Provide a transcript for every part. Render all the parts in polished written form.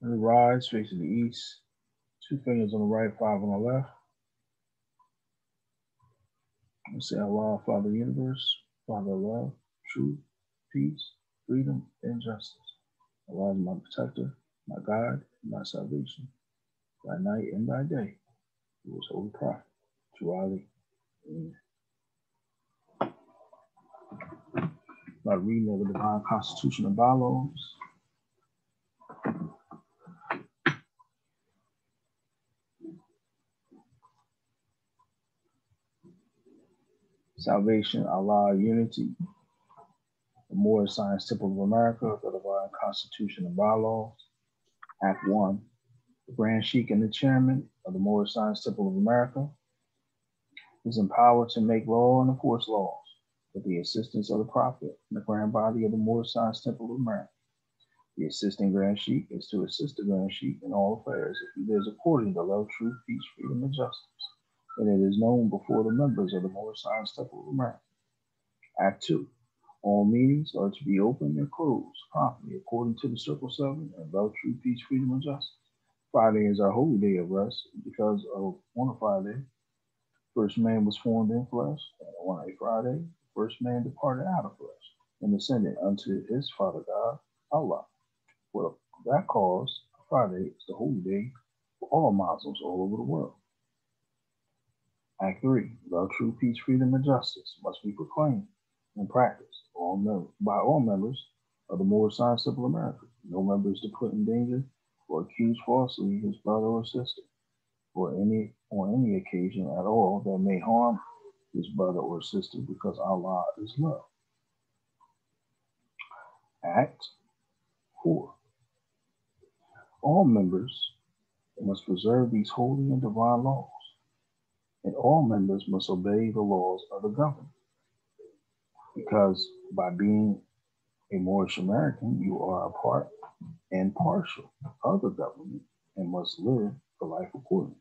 And we rise facing the east, two fingers on the right, five on the left. And say Allah, Father of the universe, Father of love, truth, peace, freedom, and justice. Allah is my protector, my guide, and my salvation, by night and by day. He was holy prophet, true Ali. And by reading of the divine constitution and bylaws, salvation, Allah, unity, the Moorish Science Temple of America, the divine constitution and bylaws. Act 1. The Grand Sheik and the chairman of the Moorish Science Temple of America is empowered to make law and enforce laws with the assistance of the Prophet and the grand body of the Moorish Science Temple of America. The assisting Grand Sheik is to assist the Grand Sheik in all affairs if he lives according to love, truth, peace, freedom, and justice, and it is known before the members of the Moorish Science Temple of America. Act 2. All meetings are to be open and closed promptly according to the Circle 7 and love, truth, peace, freedom, and justice. Friday is our holy day of rest because on a Friday, first man was formed in flesh, and on a Friday, first man departed out of flesh and ascended unto his Father God, Allah. For that cause, Friday is the holy day for all Muslims all over the world. Act 3. Love, truth, peace, freedom, and justice must be proclaimed and practiced by all members of the Moorish Science Temple of America. No member is to put in danger or accuse falsely his brother or sister on any occasion at all that may harm his brother or sister because Allah is love. Act 4. All members must preserve these holy and divine laws, and all members must obey the laws of the government, because by being a Moorish American, you are a part and partial of the government and must live the life accordingly.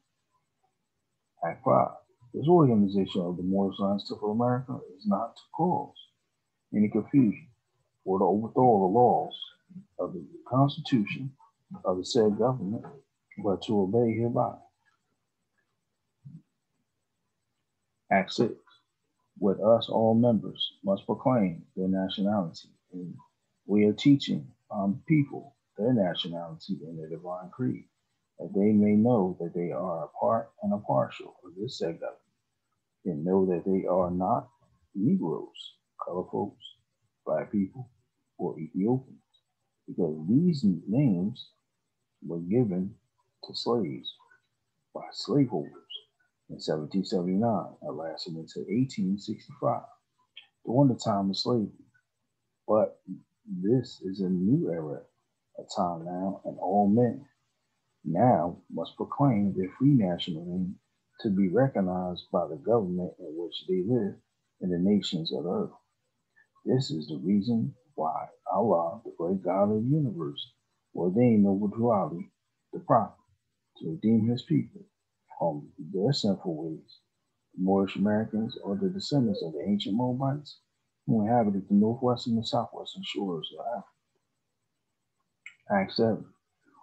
Act 5. This organization of the Moorish Science Temple of America is not to cause any confusion or to overthrow the laws of the Constitution of the said government, but to obey hereby. Act 6. With us, all members must proclaim their nationality, and we are teaching people their nationality and their divine creed, that they may know that they are a part and a partial of this said government, and know that they are not Negroes, colored folks, black people, or Ethiopians, because these names were given to slaves by slaveholders in 1779 and lasted until 1865 during the time of slavery. But this is a new era, a time now, and all men now must proclaim their free national name to be recognized by the government in which they live in the nations of the earth. This is the reason why Allah, the great God of the universe, ordained Noble Drew Ali, the prophet, to redeem his people from their sinful ways. The Moorish Americans are the descendants of the ancient Moabites who inhabited the northwestern and southwestern shores of Africa. Act 7.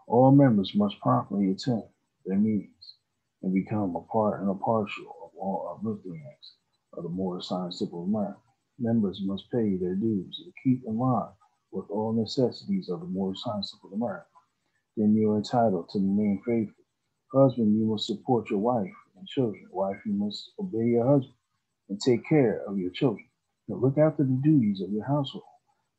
All members must promptly attend their meetings and become a part and a partial of all uplifting acts of the Moorish Science Temple of America. Members must pay their dues and keep in line with all necessities of the Moorish Science Temple of America. Then you are entitled to remain faithful. Husband, you must support your wife and children. Wife, you must obey your husband and take care of your children. Now look after the duties of your household.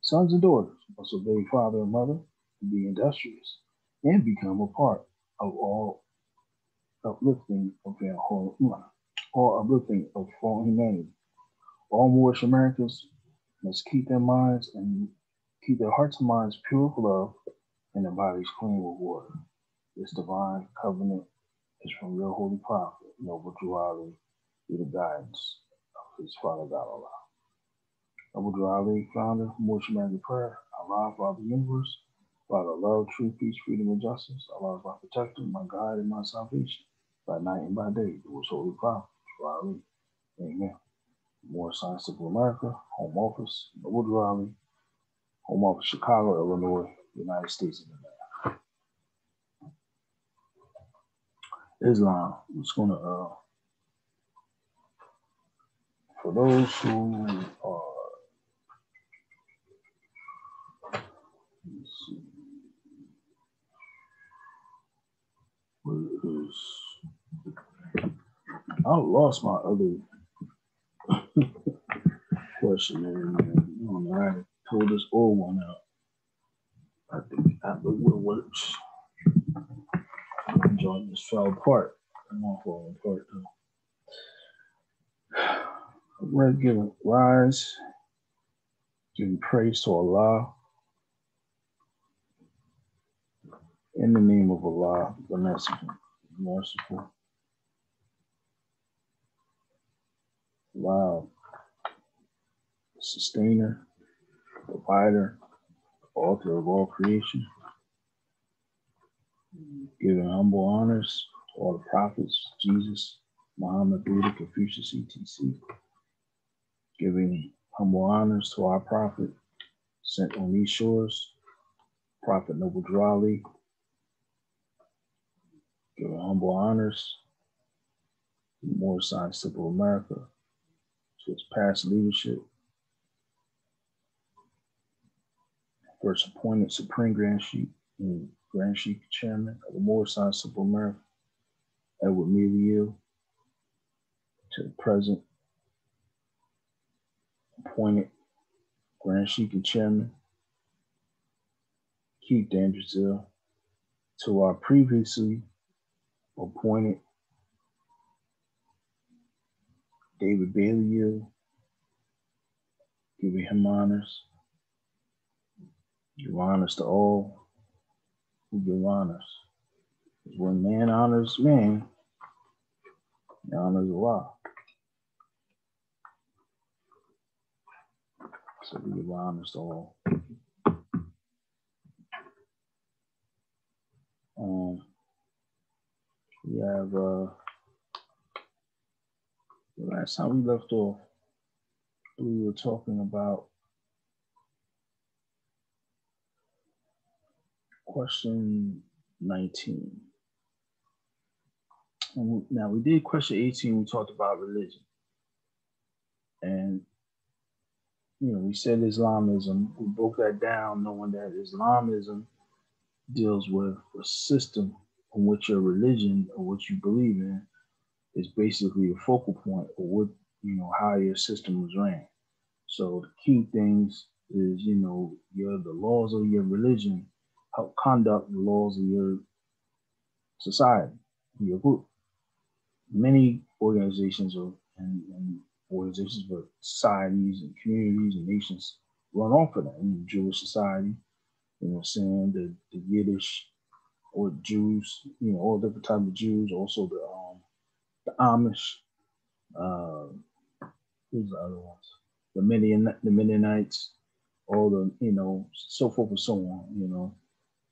Sons and daughters must obey father and mother and be industrious and become a part of all uplifting of their whole all uplifting of all humanity. All Moorish Americans must keep their minds and keep their hearts and minds pure with love and their bodies clean with water. This divine covenant is from your holy prophet, Noble Drew Ali, through the guidance of his Father God Allah. Noble Drew Ali, founder of Moorish American Prayer, Allah, Father of the universe, Father of love, truth, peace, freedom, and justice. Allah is my protector, my guide, and my salvation, by night and by day, through his holy prophet, Drew Ali. Amen. Moorish Science Temple America, Home Office, Noble Drew Ali, Home Office, Chicago, Illinois, United States of America. Islam. It's gonna for those who are, let's see, what is, I lost my other questionnaire, man. I don't know how to pull this old one out. I think I know what works. The joint just fell apart. I'm not falling apart though. We're giving rise, giving praise to Allah in the name of Allah, the merciful. Allah, the sustainer, provider, author of all creation, giving humble honors to all the prophets, Jesus, Muhammad, Buddha, Confucius, etc. Giving humble honors to our prophet, sent on these shores, Prophet Noble Drawley. Giving humble honors to the Moorish Questionnaire of America, to its past leadership, first appointed Supreme Grand Sheikh and Grand Sheikh Chairman of the Moorish Questionnaire of America, Edward Milieu, to the present appointed Grand Sheikh and Chairman, Keith Dangersville, to our previously appointed David Bailey, giving him honors. Give honors to all who give honors. Because when man honors man, he honors Allah. So we give honors to all. We have the last time we left off, we were talking about question 19. And now we did question 18, we talked about religion. And, you know, we said Islamism, we broke that down knowing that Islamism deals with a system on which your religion or what you believe in is basically a focal point of what, you know, how your system was ran. So the key things is, you know, the laws of your religion help conduct the laws of your society, your group. Many organizations and organizations, but societies and communities and nations run off of that. In the Jewish society, you know, saying the Yiddish or Jews, you know, all different types of Jews, also the Amish, who's the other ones? The Mennonites, all the, you know, so forth and so on, you know.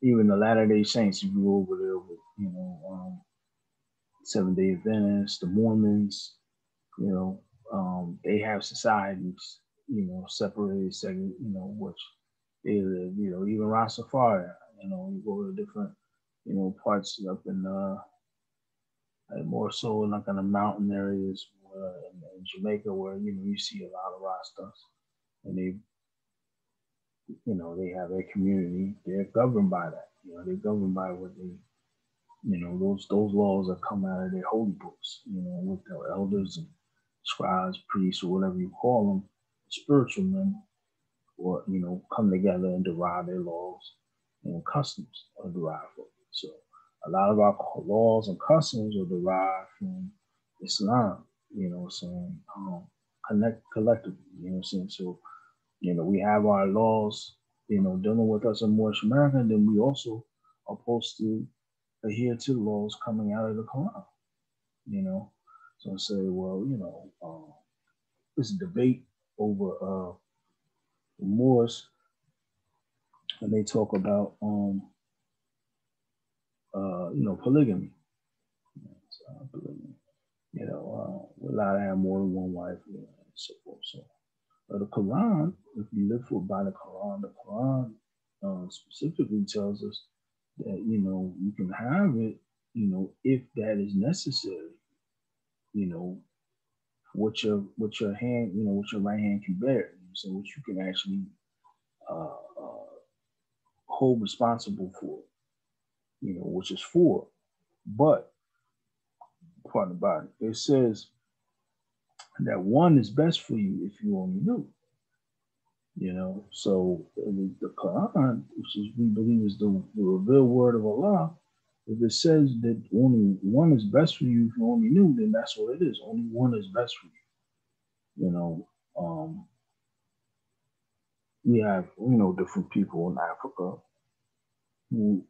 Even the Latter-day Saints, if you go over there with, you know, Seventh-day Adventists, the Mormons, you know, they have societies, you know, separated, you know, which they live, you know, even Rastafari, you know, you go to different, you know, parts up in, like more so like in the mountain areas in Jamaica where, you know, you see a lot of Rastas and they, you know, they have their community, they're governed by that, you know, they're governed by what they, you know, those laws that come out of their holy books, you know, with their elders and scribes, priests, or whatever you call them, spiritual men, or, you know, come together and derive their laws and customs are derived from it. So a lot of our laws and customs are derived from Islam, you know what I'm saying? Collectively, you know what I'm saying? So, you know, we have our laws, you know, dealing with us in Moorish America, and then we also are supposed to adhere to the laws coming out of the Quran, you know. So I say, well, you know, this debate over the Moors, and they talk about, you know, polygamy. Polygamy. You know, we're allowed to have more than one wife, you know, and so forth. So, the Quran, if you live for by the Quran specifically tells us that, you know, you can have it if that is necessary, you know, what your hand, what your right hand can bear, so what you can actually hold responsible for, which is for. But part about it, it says that one is best for you if you only knew. So the Quran, which is we believe is the revealed word of Allah, if it says that only one is best for you if you only knew, then that's what it is. Only one is best for you. We have different people in Africa who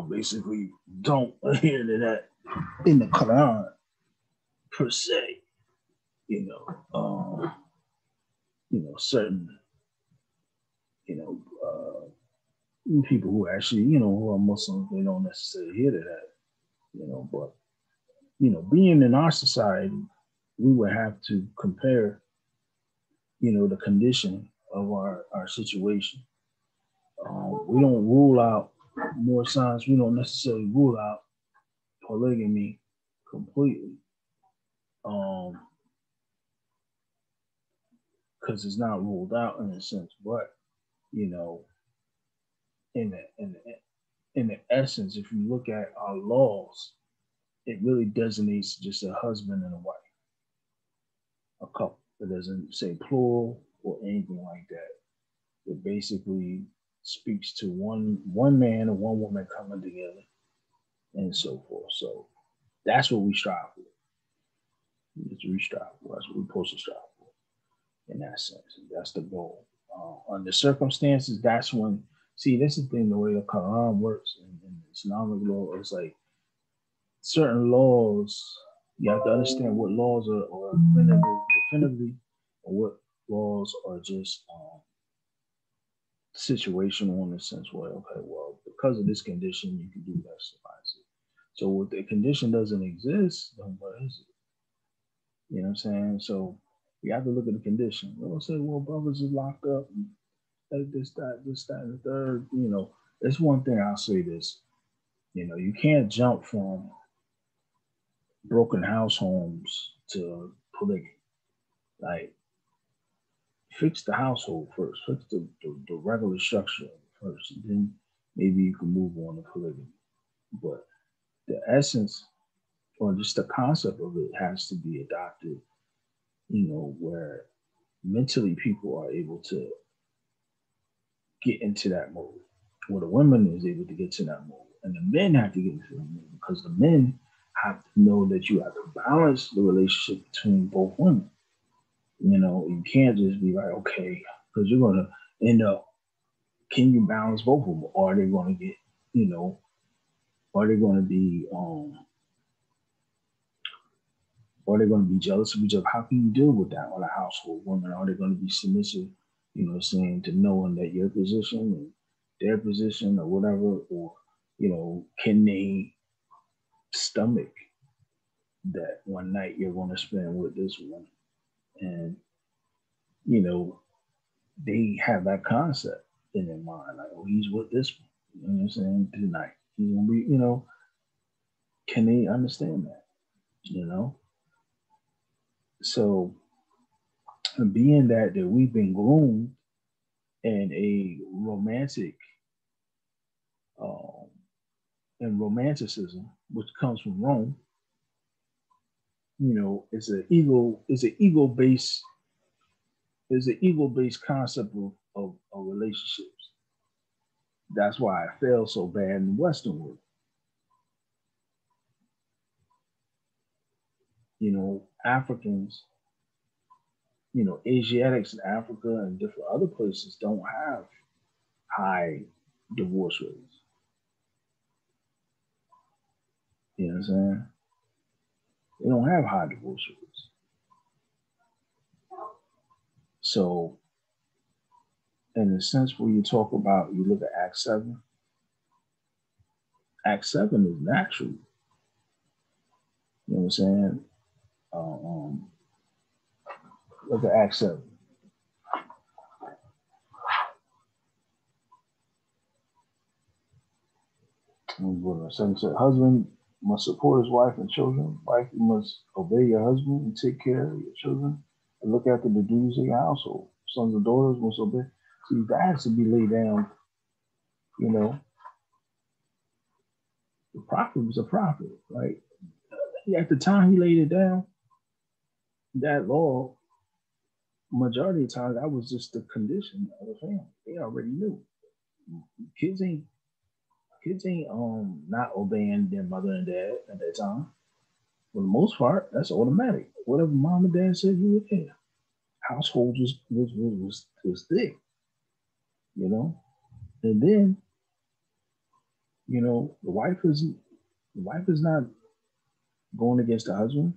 basically don't adhere to that in the Quran per se. Certain you know people who actually who are Muslims, they don't necessarily adhere to that. But being in our society, we would have to compare the condition of our situation. We don't rule out more signs. We don't necessarily rule out polygamy completely, because it's not ruled out in a sense. But in the essence, if you look at our laws, it really designates just a husband and a wife, a couple. It doesn't say plural or anything like that. It basically speaks to one man and one woman coming together and so forth. So that's what we strive for. That's what we strive for. That's what we're supposed to strive for in that sense. That's the goal. Under circumstances, that's when, see, this is the thing, the way the Quran works and Islamic law, it's like certain laws, you have to understand what laws are definitively, or what laws are just situational in the sense where, okay, well, because of this condition, you can do this. So if the condition doesn't exist, then what is it? You know what I'm saying? So you have to look at the condition. They'll say, well, brothers is locked up, and this, that, and the third. It's one thing, I'll say this. You can't jump from broken house homes to polygamy. Like, fix the household first, fix the regular structure first, and then maybe you can move on to polygamy. But the essence or just the concept of it has to be adopted, where mentally people are able to get into that mode, where the women is able to get to that mode, and the men have to get into that mode, because the men have to know that you have to balance the relationship between both women. You can't just be like, okay, because you're going to end up, can you balance both of them? Or are they going to get, are they going to be, are they going to be jealous of each other? How can you deal with that on a household? Women, are they going to be submissive, saying to knowing that your position and their position or whatever, or, can they stomach that one night you're going to spend with this one? And, they have that concept in their mind, like, oh, he's with this one. You know what I'm saying? Tonight. He's gonna be, can they understand that? So being that we've been groomed in a romantic um and romanticism, which comes from Rome, it's an ego based concept of relationships. That's why it fails so bad in the Western world. Africans, Asiatics in Africa and different other places don't have high divorce rates. You know what I'm saying? They don't have high divorce rates. So, in the sense where you talk about, you look at Act 7, Act 7 is natural. You know what I'm saying? Look at Act 7. Husband must support his wife and children. Wife, you must obey your husband and take care of your children and look after the duties of your household. Sons and daughters must obey. See, that has to be laid down. You know, the prophet was a prophet. Like at the time he laid it down, that law, majority of the time, that was just the condition of the family. They already knew. Kids ain't not obeying their mother and dad at that time. For the most part, that's automatic. Whatever mom and dad said, you were there. Household was thick, you know. And then, you know, the wife is not going against the husband.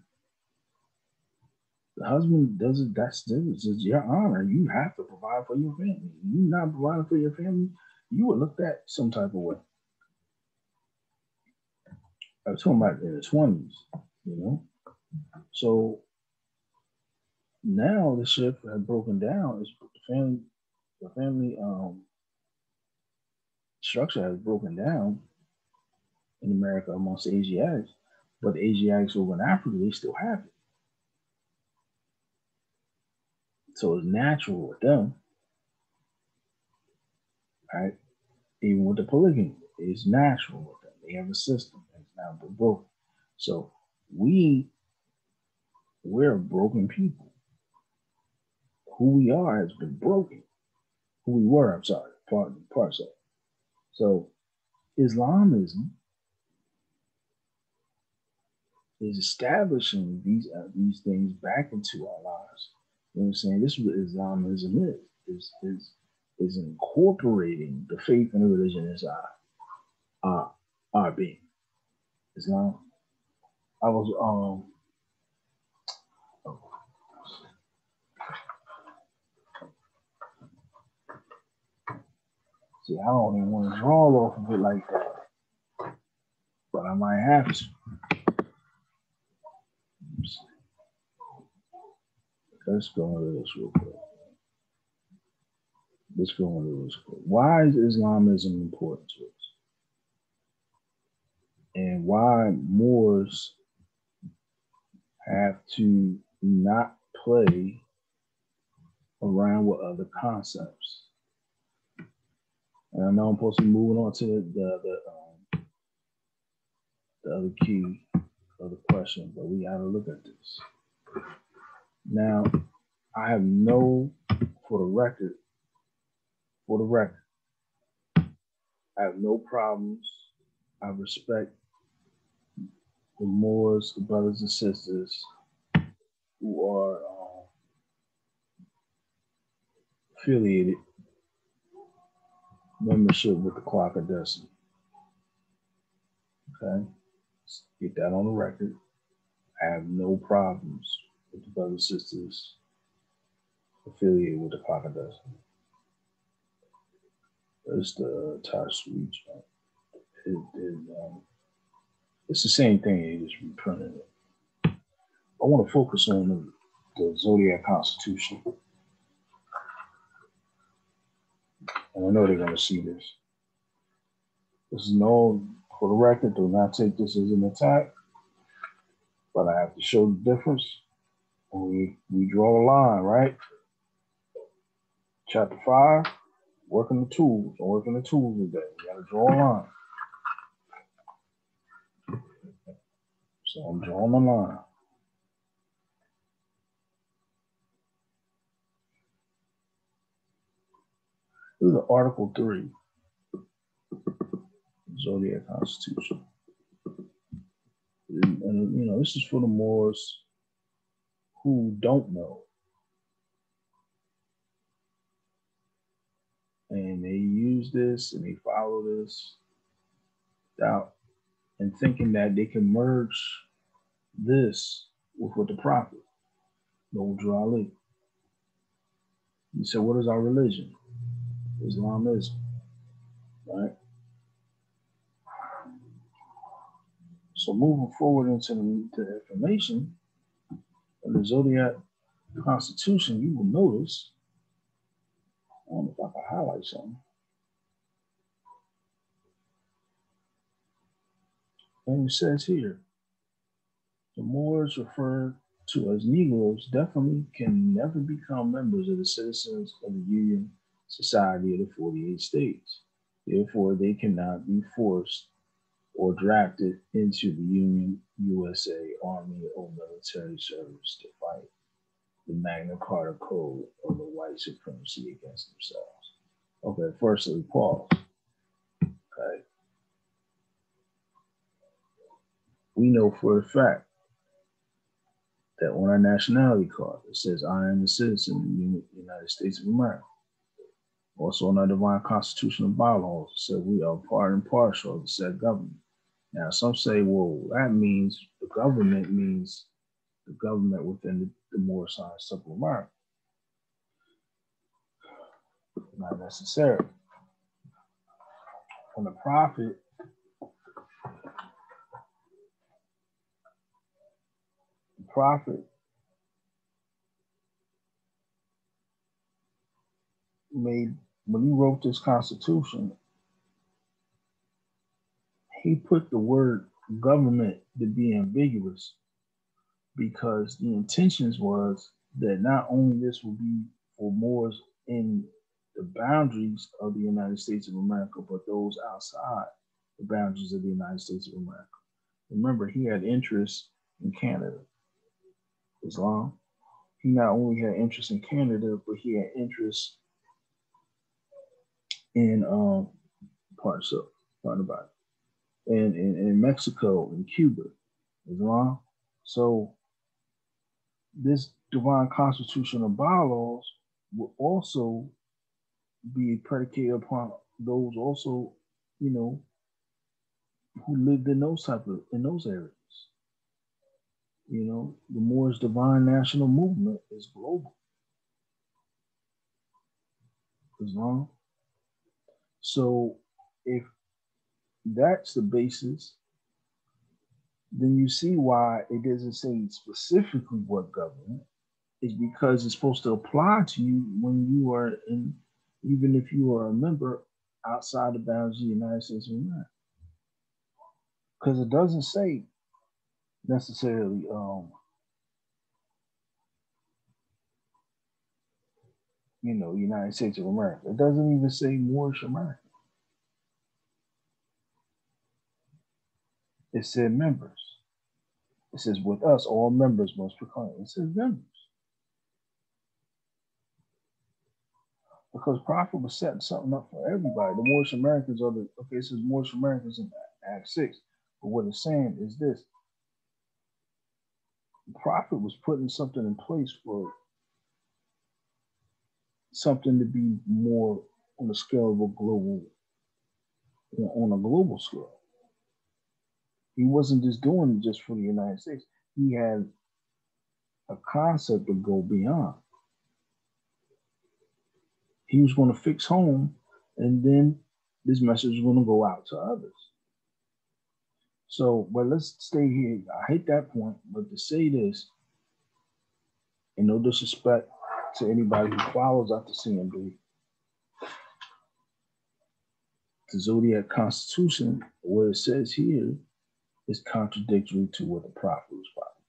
The husband does it. That's it's your honor. You have to provide for your family. You not providing for your family, you would look at some type of way. I'm talking about in the 20s, you know. So now the ship has broken down. It's the family structure has broken down in America amongst the Asiatics, but the Asiatics over in Africa, they still have it. So it's natural with them, right? Even with the polygamy, it's natural with them. They have a system that's now broken. So we're broken people. Who we are has been broken. Who we were, I'm sorry, parts of. So Islamism is establishing these things back into our lives. You know what I'm saying? This is what Islamism is incorporating the faith and the religion as our being. Islam. I was see, I don't even want to draw off of it like that, but I might have to. Let's go into this real quick. Why is Islamism important to us? And why Moors have to not play around with other concepts? And I know I'm supposed to be moving on to the other key of the question, but we got to look at this. Now, I have for the record, I have no problems. I respect the Moors, the brothers and sisters who are affiliated membership with the Clock of Destiny. Okay, let's get that on the record. I have no problems with the brothers and sisters affiliated with the Clock of Destiny. It's the entire suite. It's the same thing. They just reprinted it. I want to focus on the Zodiac Constitution. And I know they're going to see this. This is for the record, do not take this as an attack. But I have to show the difference. We draw the line, right? Chapter 5, working the tools. I'm working the tools today. You got to draw a line. So I'm drawing the line. This is Article 3, Zodiac Constitution. And you know, this is for the Moors who don't know. And they use this and they follow this out and thinking that they can merge this with what the prophet, Noble Ali. He said, what is our religion? Islamism, right? So moving forward into the information of the Zodiac Constitution, you will notice, I don't know if I can highlight something. And it says here, the Moors referred to as Negroes definitely can never become members of the citizens of the Union Society of the 48 States. Therefore, they cannot be forced or drafted into the Union USA Army or military service to fight the Magna Carta Code or the white supremacy against themselves. Okay, firstly, pause. Okay, we know for a fact that on our nationality card it says, "I am a citizen of the United States of America." Also, in our divine constitutional bylaws, it said we are part and parcel of the said government. Now, some say, well, that means the government means the government within the Moorish Science of America. Not necessarily. When the prophet made, when he wrote this constitution, he put the word government to be ambiguous because the intentions was that not only this will be for Moors in the boundaries of the United States of America, but those outside the boundaries of the United States of America. Remember, he had interest in Canada, Islam. He not only had interest in Canada, but he had interest in parts of part about it, and in Mexico and Cuba, Islam. So this divine constitutional bylaws will also be predicated upon those also, you know, who lived in those type of in those areas. You know, the Moorish divine national movement is global, Islam. So if that's the basis, then you see why it doesn't say specifically what government is, because it's supposed to apply to you when you are in, even if you are a member outside the bounds of the United States of America. Because it doesn't say necessarily, you know, United States of America. It doesn't even say Moorish America. It said members. It says with us, all members must proclaim. It says members. Because Prophet was setting something up for everybody. The Moorish Americans are the, okay, it says Moorish Americans in Act 6. But what it's saying is this: the Prophet was putting something in place for something to be more on a scale of a global, on a global scale. He wasn't just doing it just for the United States. He had a concept to go beyond. He was going to fix home, and then this message was going to go out to others. So, but let's stay here. I hate that point, but to say this, and no disrespect to anybody who follows after CMB, the Zodiac Constitution, what it says here, is contradictory to what the prophet was prophesying.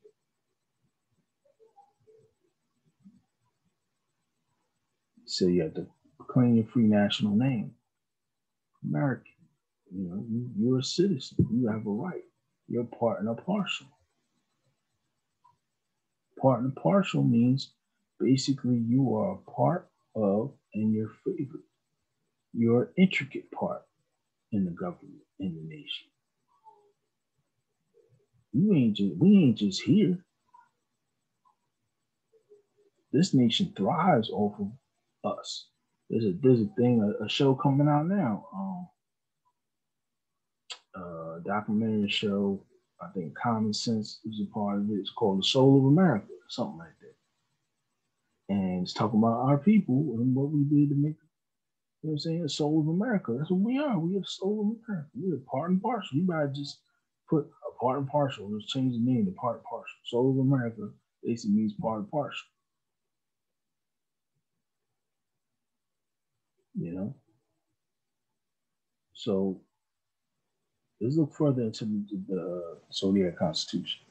So you have to claim your free national name, American. You know, you're a citizen. You have a right. You're part and a partial. Part and partial means basically you are a part of and you're favored. You're an intricate part in the government, in the nation. We ain't just here. This nation thrives off of us. There's a thing, a show coming out now. Documentary show. I think Common Sense is a part of it. It's called The Soul of America, something like that. And it's talking about our people and what we did to make, you know what I'm saying, the soul of America. That's what we are. We are the soul of America. We're part and parcel. You gotta just put a part and parcel. Let's change the name to part and parcel. Soul of America basically means part and parcel. You know? So Let's look further into the Zodiac Constitution.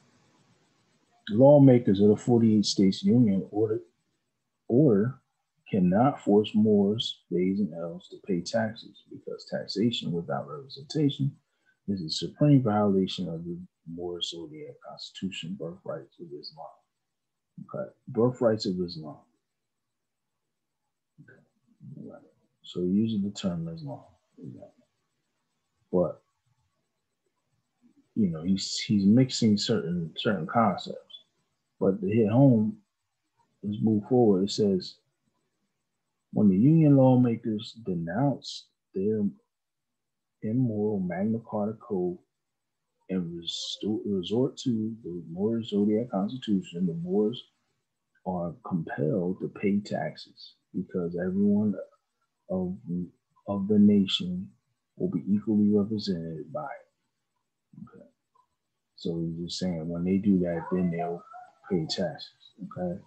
Lawmakers of the 48 States Union order cannot force Moors, Bays, and Elves to pay taxes because taxation without representation is a supreme violation of the Moorish Zodiac Constitution, birthrights of Islam. Okay, birthrights of Islam. Okay. Right. So using the term Islam, but he's mixing certain concepts. But to hit home, let's move forward. It says when the Union lawmakers denounce their immoral Magna Carta Code and resort to the Moorish Zodiac Constitution, the Moors are compelled to pay taxes because everyone of of the nation will be equally represented by it. Okay. So he's just saying when they do that, then they'll pay taxes. Okay.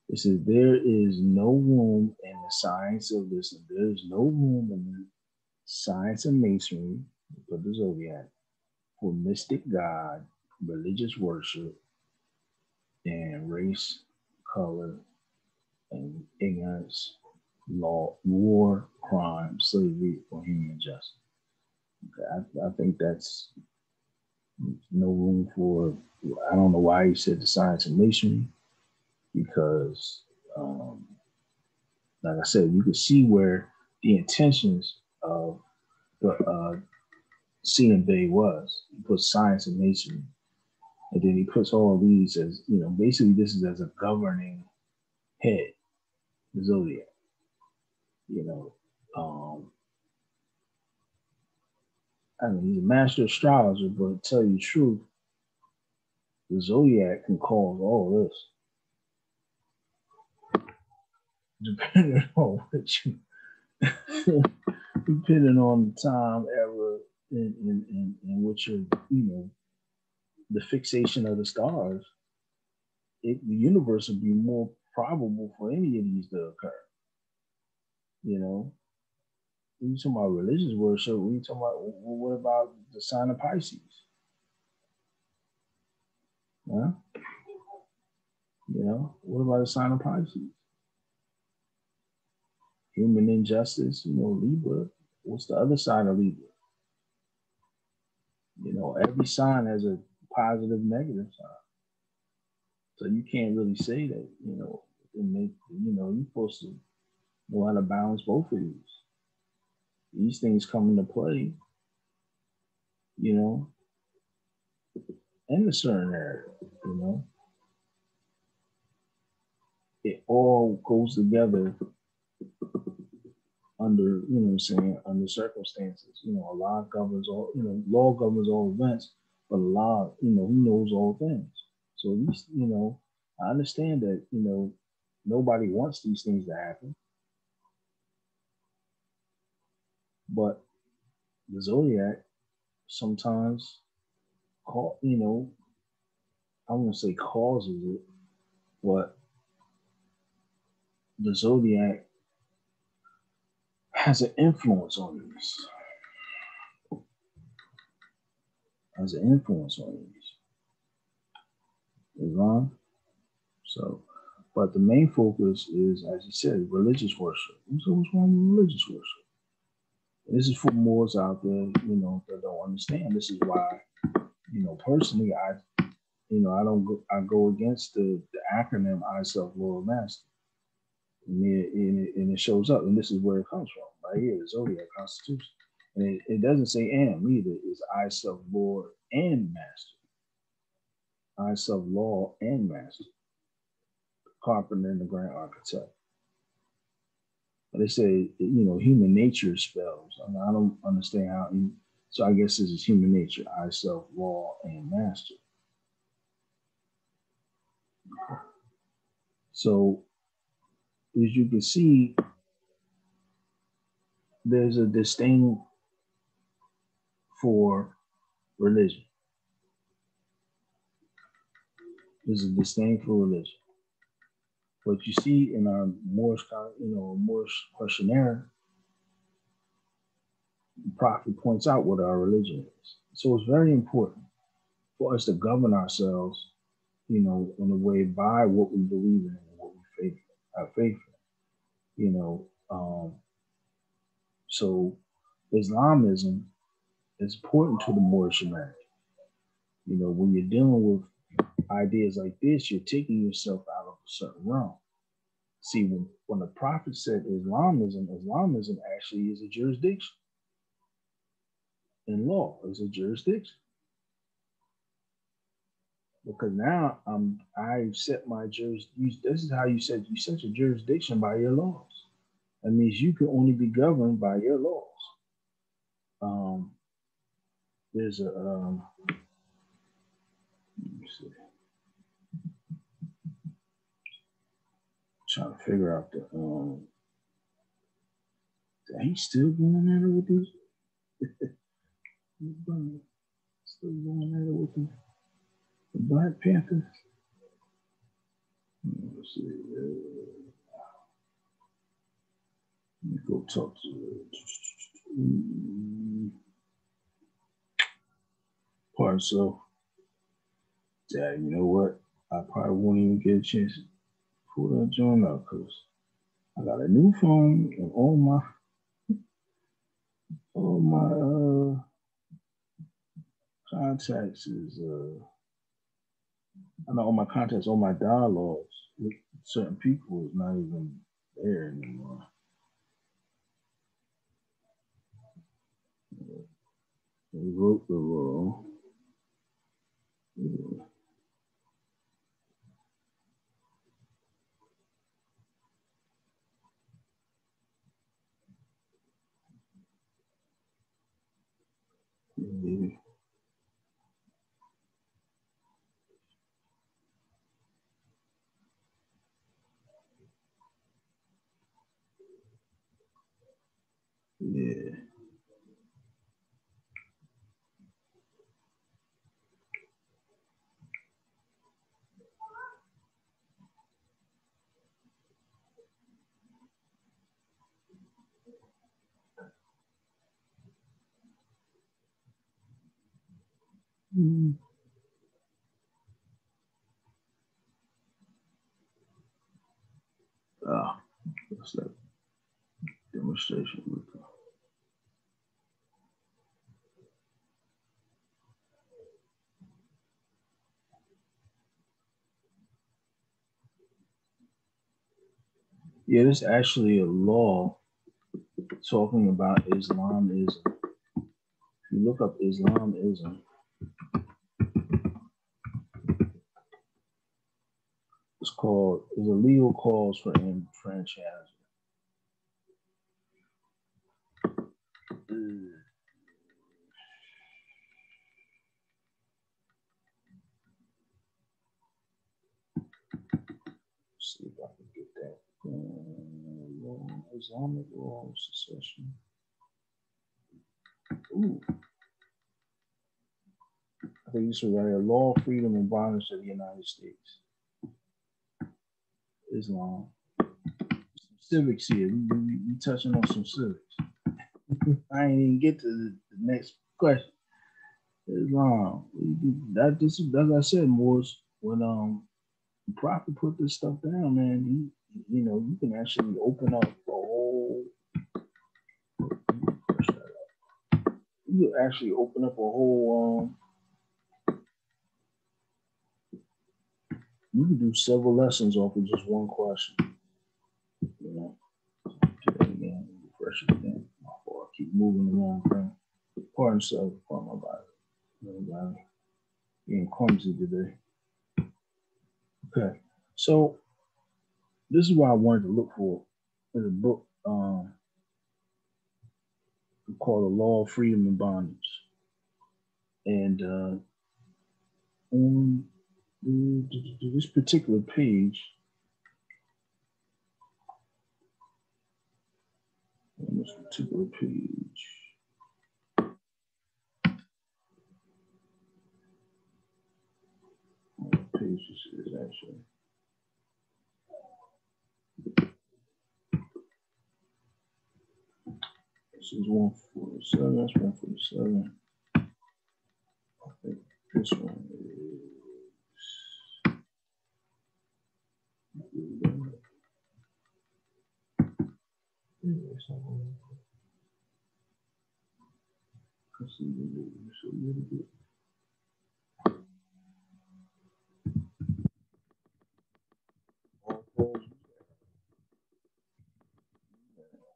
It says there is no room in the science of this. There is no room in the science of masonry, for the zodiac, for mystic God, religious worship, and race, color, and ignorance, law, war, crime, slavery, or human justice. Okay, I think that's no room for. I don't know why he said the science of masonry, because, like I said, you can see where the intentions of the CMB was. He puts science and masonry, and then he puts all of these as, basically this is as a governing head, the zodiac. You know, I mean, he's a master astrologer, but to tell you the truth, the zodiac can cause all this, depending on what you, depending on the time, era, in which you're, the fixation of the stars, the universe would be more probable for any of these to occur. You know, when you talking about religious worship, when you talking about, well, what about the sign of Pisces? Huh? What about the sign of Pisces? Human injustice, Libra. What's the other side of Libra? Every sign has a positive, negative sign. So you can't really say that, you're supposed to know how to balance both of these. These things come into play, in a certain area, It all goes together under, under circumstances. A law governs all, law governs all events, but a law, he knows all things. So at least, I understand that, nobody wants these things to happen. But the zodiac sometimes I won't say causes it, but the zodiac has an influence on this. Has an influence on these. Islam. So, but the main focus is, as you said, religious worship. So what's wrong with religious worship? And this is for Moors out there, that don't understand. This is why, personally, I go against the acronym I self Lord Master. And it shows up, and this is where it comes from, right here, the Zodiac Constitution. And it doesn't say "am" either. It's I self Lord and Master. I self Law and Master. Carpenter and the Grand Architect. But they say, human nature spells. I don't understand how. So I guess this is human nature. I self Law and Master. So as you can see, there's a disdain for religion. There's a disdain for religion. But you see in our Moorish Questionnaire, the prophet points out what our religion is. So it's very important for us to govern ourselves, in a way by what we believe in and what we have faith in. So Islamism is important to the Moorish humanity. When you're dealing with ideas like this, you're taking yourself out of a certain realm. See, when the Prophet said Islamism actually is a jurisdiction. In law, is a jurisdiction. Because now I've set my jurisdiction. This is how you set your jurisdiction by your laws. That means you can only be governed by your laws. Um, there's a let me see, trying to figure out he's still going at it with these. Still going at it with the Black Panthers. Let's see. Let me go talk to. Part so. Yeah, you know what? I probably won't even get a chance to pull that joint up because I got a new phone and all my contacts is I know all my contacts, all my dialogues with certain people is not even there anymore. They wrote the law. Yeah. Yeah. Yeah. Mm. Ah, what's that demonstration with Yeah, there's actually a law talking about Islamism. If you look up Islamism, it's a legal cause for enfranchisement. Let's see if I can get that. Islamic law of secession. Ooh. I think this is right. A law, freedom, and bondage of the United States. Islam. Some civics here. We touching on some civics. I ain't even get to the next question. Islam. As I said, Morris, when the Prophet put this stuff down, man, you can actually open up a whole. You can actually open up a whole. You can do several lessons off of just one question. You know, do that again, refresh it again. My fault. I keep moving around, man. Pardon self, pardon my body. Everybody being clumsy today. Okay, so this is what I wanted to look for. There's a book called The Law of Freedom and Bondage. And on this particular page, on this particular page, what page this is actually. This is 147, that's 147. This one is.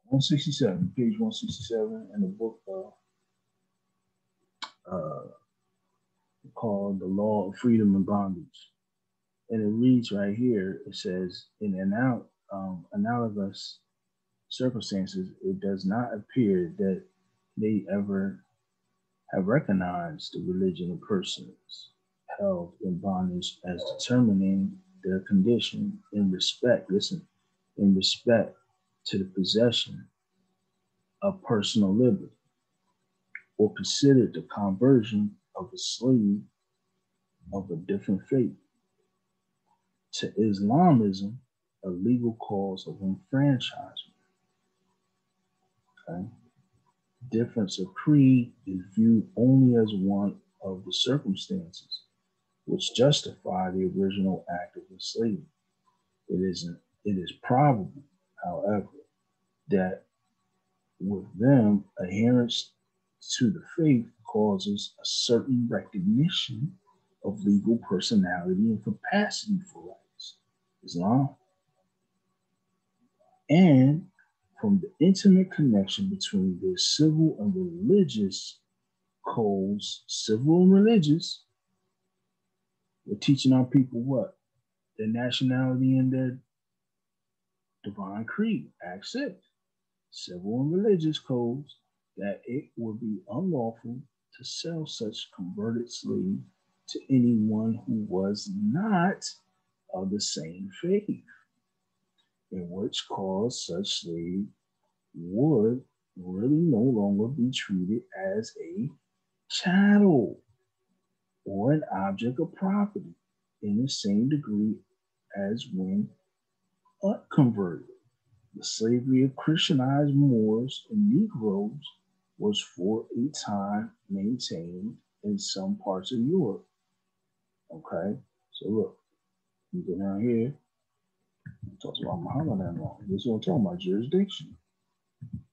One 167, page 167 in the book called The Law of Freedom and Bondage. And it reads right here, it says, in analogous circumstances, it does not appear that they ever have recognized the religion of persons held in bondage as determining their condition in respect, listen, in respect to the possession of personal liberty, or considered the conversion of a slave of a different faith to Islamism a legal cause of enfranchisement. Okay? Difference of creed is viewed only as one of the circumstances which justify the original act of enslavement. It is probable, however, that with them, adherence to the faith causes a certain recognition of legal personality and capacity for rights. Islam. And from the intimate connection between their civil and religious codes, civil and religious, we're teaching our people what? Their nationality and their divine creed, Act 6. Civil and religious codes, that it would be unlawful to sell such converted slave to anyone who was not of the same faith, in which cause such slave would really no longer be treated as a chattel or an object of property in the same degree as when unconverted. The slavery of Christianized Moors and Negroes was for a time maintained in some parts of Europe. Okay, so look, you go down here, talks about Muhammad law. This is what I'm talking about, jurisdiction.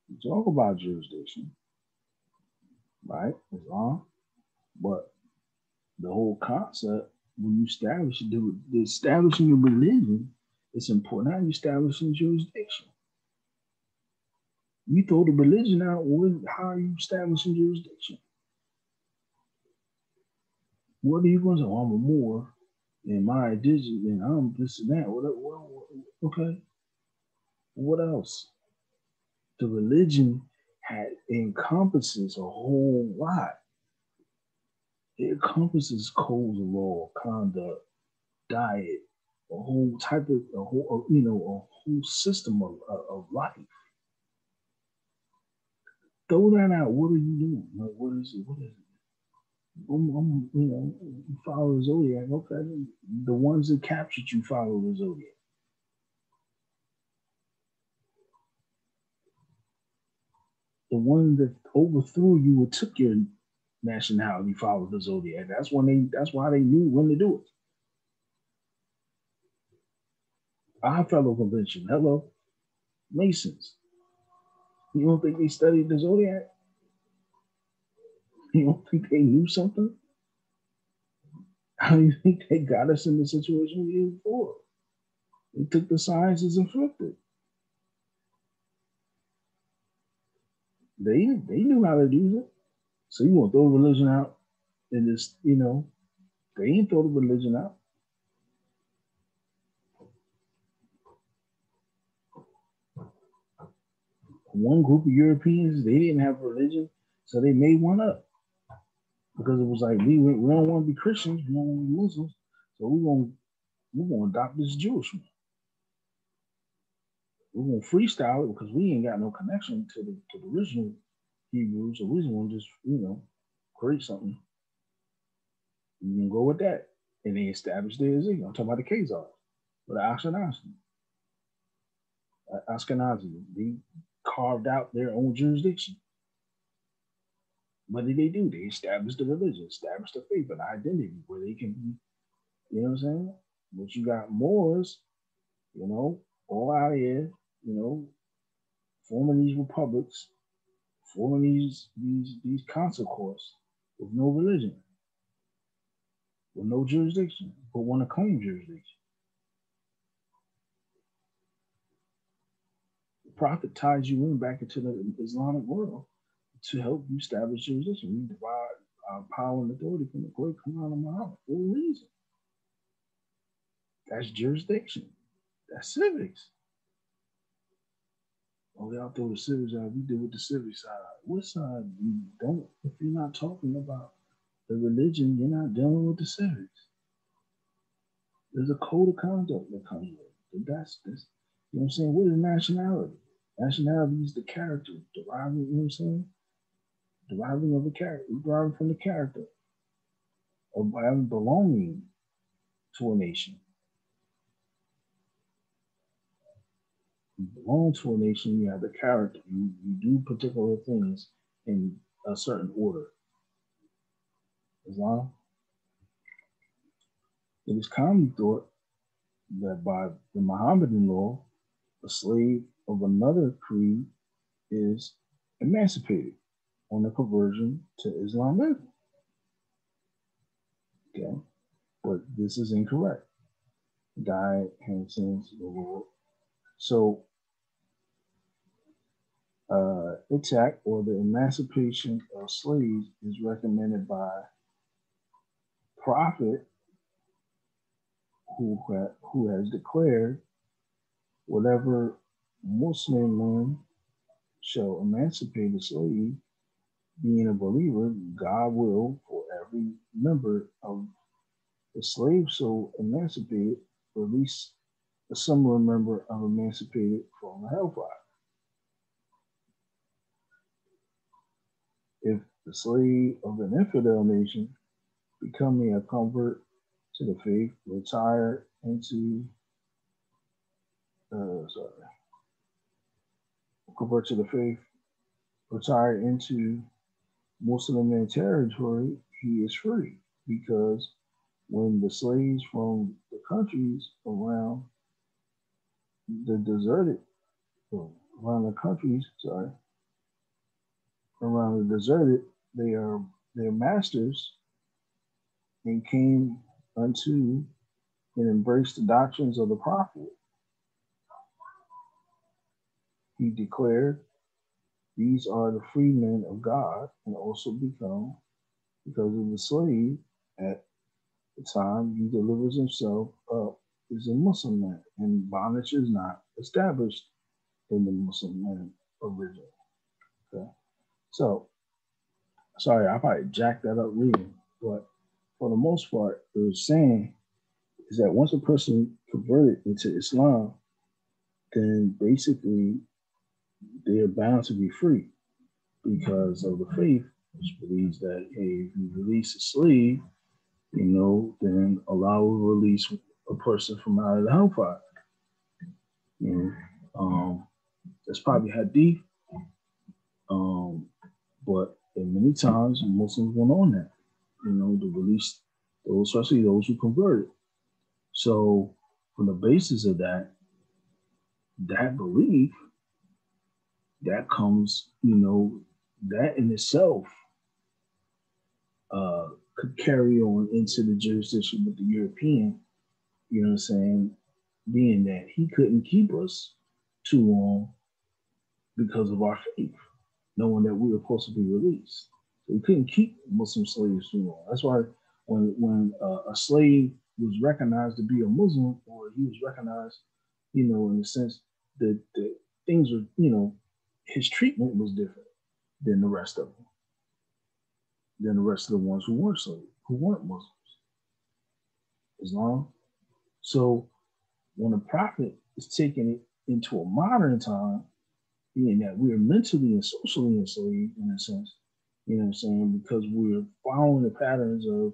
We talk about jurisdiction, right? Islam, but the whole concept when you establishing a religion, it's important how you establishing jurisdiction. You throw the religion out, how are you establishing jurisdiction? What are you going to say? Oh, I'm a Moor, and my indigenous, and I'm this and that. Okay. What else? The religion encompasses a whole lot. It encompasses codes of law, conduct, diet, a whole system of life. Throw that out. What are you doing? Like, what is it? You follow the zodiac. Okay, the ones that captured you follow the zodiac. The one that overthrew you or took your nationality followed the zodiac. That's why they knew when to do it. Our fellow convention. Hello, Masons. You don't think they studied the zodiac? You don't think they knew something? How do you think they got us in the situation we were before? They took the sciences and flipped it. They knew how to do it. So you want to throw religion out and just, they ain't throw the religion out. One group of Europeans, they didn't have religion, so they made one up. Because it was like, we don't want to be Christians, we don't want to be Muslims, so we're gonna adopt this Jewish one. We're gonna freestyle it because we ain't got no connection to the original Hebrews, so we're just gonna just, create something. You can go with that. And they established their Ezekiel. I'm talking about the Khazars, but the Ashkenazi, they carved out their own jurisdiction. What did they do? They established the religion, established the faith, an identity where they can be, you know what I'm saying? But you got Moors, you know, all out here, you know, forming these republics, forming these council courts with no religion, with no jurisdiction, but want to claim jurisdiction. The Prophet ties you in back into the Islamic world to help you establish jurisdiction. We divide our power and authority from the great Quran of Muhammad for a reason. That's jurisdiction. That's civics. Oh, y'all throw the civics out. We deal with the civic side. What side? You don't. If you're not talking about the religion, you're not dealing with the civics. There's a code of conduct that comes with it. That's this. You know what I'm saying? What is nationality? Nationality is the character deriving. You know what I'm saying? Deriving of the character, deriving from the character of having belonging to a nation. You belong to a nation, you have the character. You do particular things in a certain order. Islam, it is commonly thought that by the Mohammedan law, a slave of another creed is emancipated on the conversion to Islamism. Okay, but this is incorrect. Guy has sins the Lord. So, attack or the emancipation of slaves is recommended by Prophet who has declared whatever Muslim man shall emancipate a slave, being a believer, God will, for every member of the slave so emancipated, release a similar member of emancipated from the hellfire. If the slave of an infidel nation becoming a convert to the faith, retire into convert to the faith, retire into Muslim territory, he is free because when the slaves from the countries around the deserted, around the countries, around the deserted, they are their masters and came unto and embraced the doctrines of the prophet. He declared, these are the free men of God, and also become, because of the slave at the time he delivers himself up, is a Muslim man, and bondage is not established in the Muslim man originally. Okay, so sorry, I probably jacked that up reading, but for the most part, it was saying is that once a person converted into Islam, then basically they are bound to be free because of the faith, which believes that hey, if you release a slave, you know, then Allah will release a person from out of the hellfire. You know, that's probably hadith, but many times Muslims went on that, you know, to release those, especially those who converted. So, from the basis of that belief, that comes, you know, that in itself could carry on into the jurisdiction with the European, you know what I'm saying, being that he couldn't keep us too long because of our faith, knowing that we were supposed to be released. So he couldn't keep Muslim slaves too long. That's why when a slave was recognized to be a Muslim, or he was recognized, you know, in the sense that things were, you know, his treatment was different than the rest of them, than the rest of the ones who weren't slaves, who weren't Muslims. Islam. So when a prophet is taking it into a modern time, being that we are mentally and socially enslaved in a sense, you know what I'm saying, because we're following the patterns of,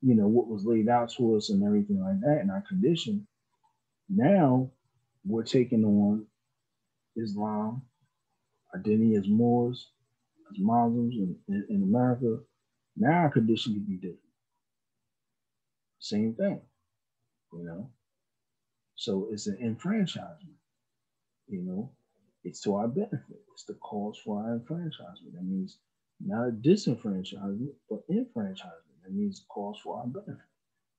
you know, what was laid out to us and everything like that in our condition. Now we're taking on Islam, identity as Moors, as Muslims in America, now our condition could be different. Same thing, you know. So it's an enfranchisement, you know. It's to our benefit. It's the cause for our enfranchisement. That means not a disenfranchisement, but enfranchisement. That means cause for our benefit,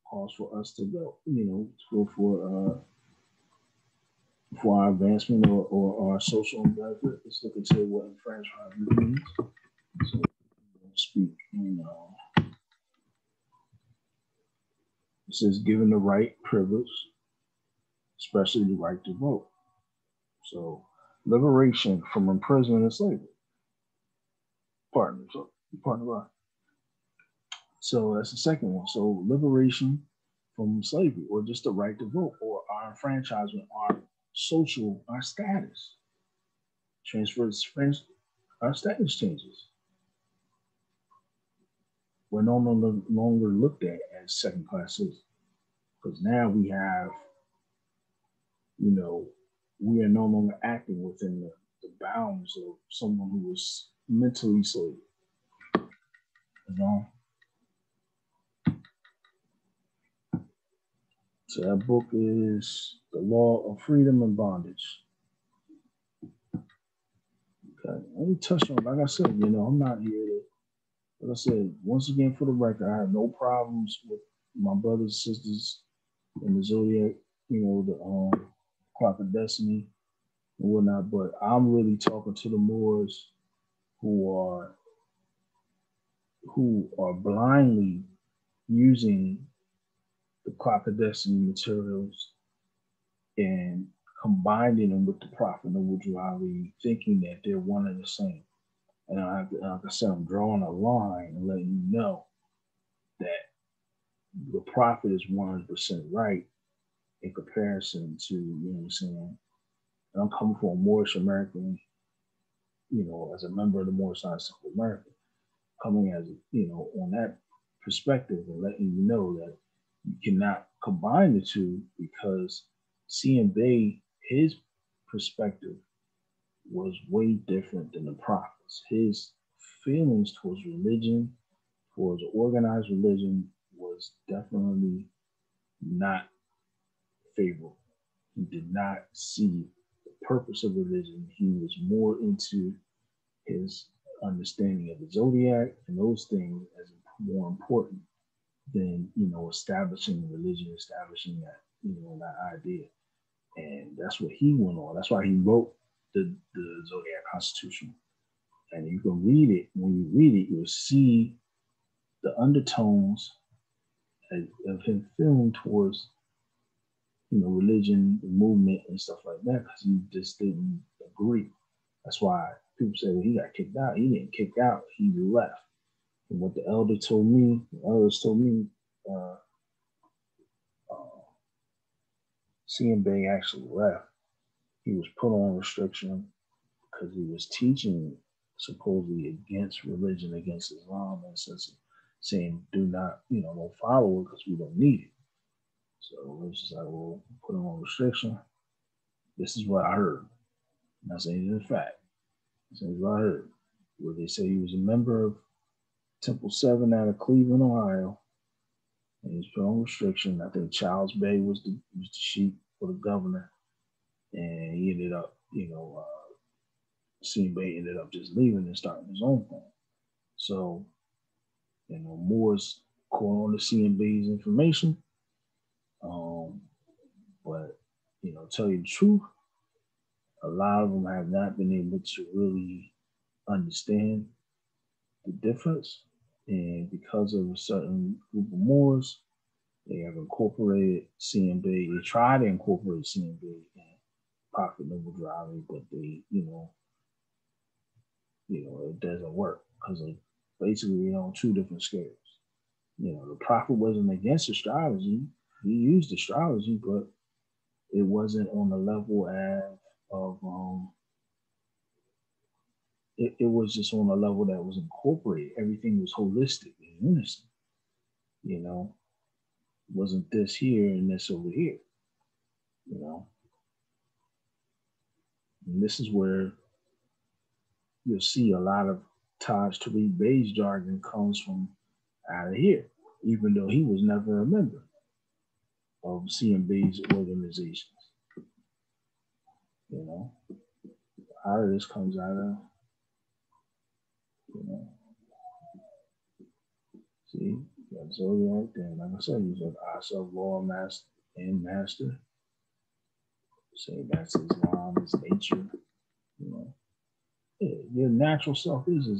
cause for us to go, you know, for our advancement or our social benefit. Let's look into what enfranchisement means. So speak, it says given the right privilege, especially the right to vote. So liberation from imprisonment and slavery. Partner. So that's the second one. So liberation from slavery, or just the right to vote, or our enfranchisement, our status transfers, our status changes. We're no longer looked at as second class citizens, because now we have, you know, we are no longer acting within the bounds of someone who was mentally slave. You know? So that book is The Law of Freedom and Bondage. Okay, let me touch on, like I said, you know, I'm not here to, like I said, once again, for the record, I have no problems with my brothers and sisters in the Zodiac, you know, the Clock of Destiny and whatnot, but I'm really talking to the Moors who are blindly using the Clock of Destiny materials and combining them with the Prophet Noble Drew Ali, thinking that they're one and the same. And like I said, I'm drawing a line and letting you know that the Prophet is 100% right in comparison to, you know what I'm saying? And I'm coming from a Moorish American, you know, as a member of the Moorish Science of America, coming as, you know, on that perspective and letting you know that you cannot combine the two, because CM Bay, his perspective was way different than the Prophet's. His feelings towards religion, towards organized religion, was definitely not favorable. He did not see the purpose of religion. He was more into his understanding of the zodiac and those things as more important than, you know, establishing religion, establishing that, you know, that idea. And that's what he went on. That's why he wrote the Zodiac Constitution. And you can read it. When you read it, you'll see the undertones of him feeling towards, you know, religion, the movement, and stuff like that, because he just didn't agree. That's why people say, well, he got kicked out. He didn't kick out. He left. And what the elders told me, CM Bay actually left. He was put on restriction because he was teaching supposedly against religion, against Islam, and saying, do not, you know, don't follow it because we don't need it. So it's just like, well, put him on restriction. This is what I heard. I'm not saying it's a fact. This is what I heard. Where they say he was a member of Temple 7 out of Cleveland, Ohio. And he was put on restriction. I think Charles Bay was the chief for the governor. And he ended up, you know, CM Bay ended up just leaving and starting his own thing. So, you know, Moore's calling on the CM Bay's information. But, you know, tell you the truth, a lot of them have not been able to really understand the difference. And because of a certain group of Moors, they have incorporated CM Bay. They try to incorporate CM Bay and Prophet Noble Drew Ali, but they, you know, it doesn't work because basically on two different scales. You know, the Prophet wasn't against astrology. He used astrology, but it wasn't on the level of it was just on a level that was incorporated. Everything was holistic and unison. You know, it wasn't this here and this over here. You know, and this is where you'll see a lot of Taj Tariq Bey's jargon comes from out of here, even though he was never a member of CMB's organizations. You know, out of this comes out of, you know, see, you got Zodiac there. Like I said, you said I self law master and master. Say that's Islam, is nature, you know. Yeah, your natural self is a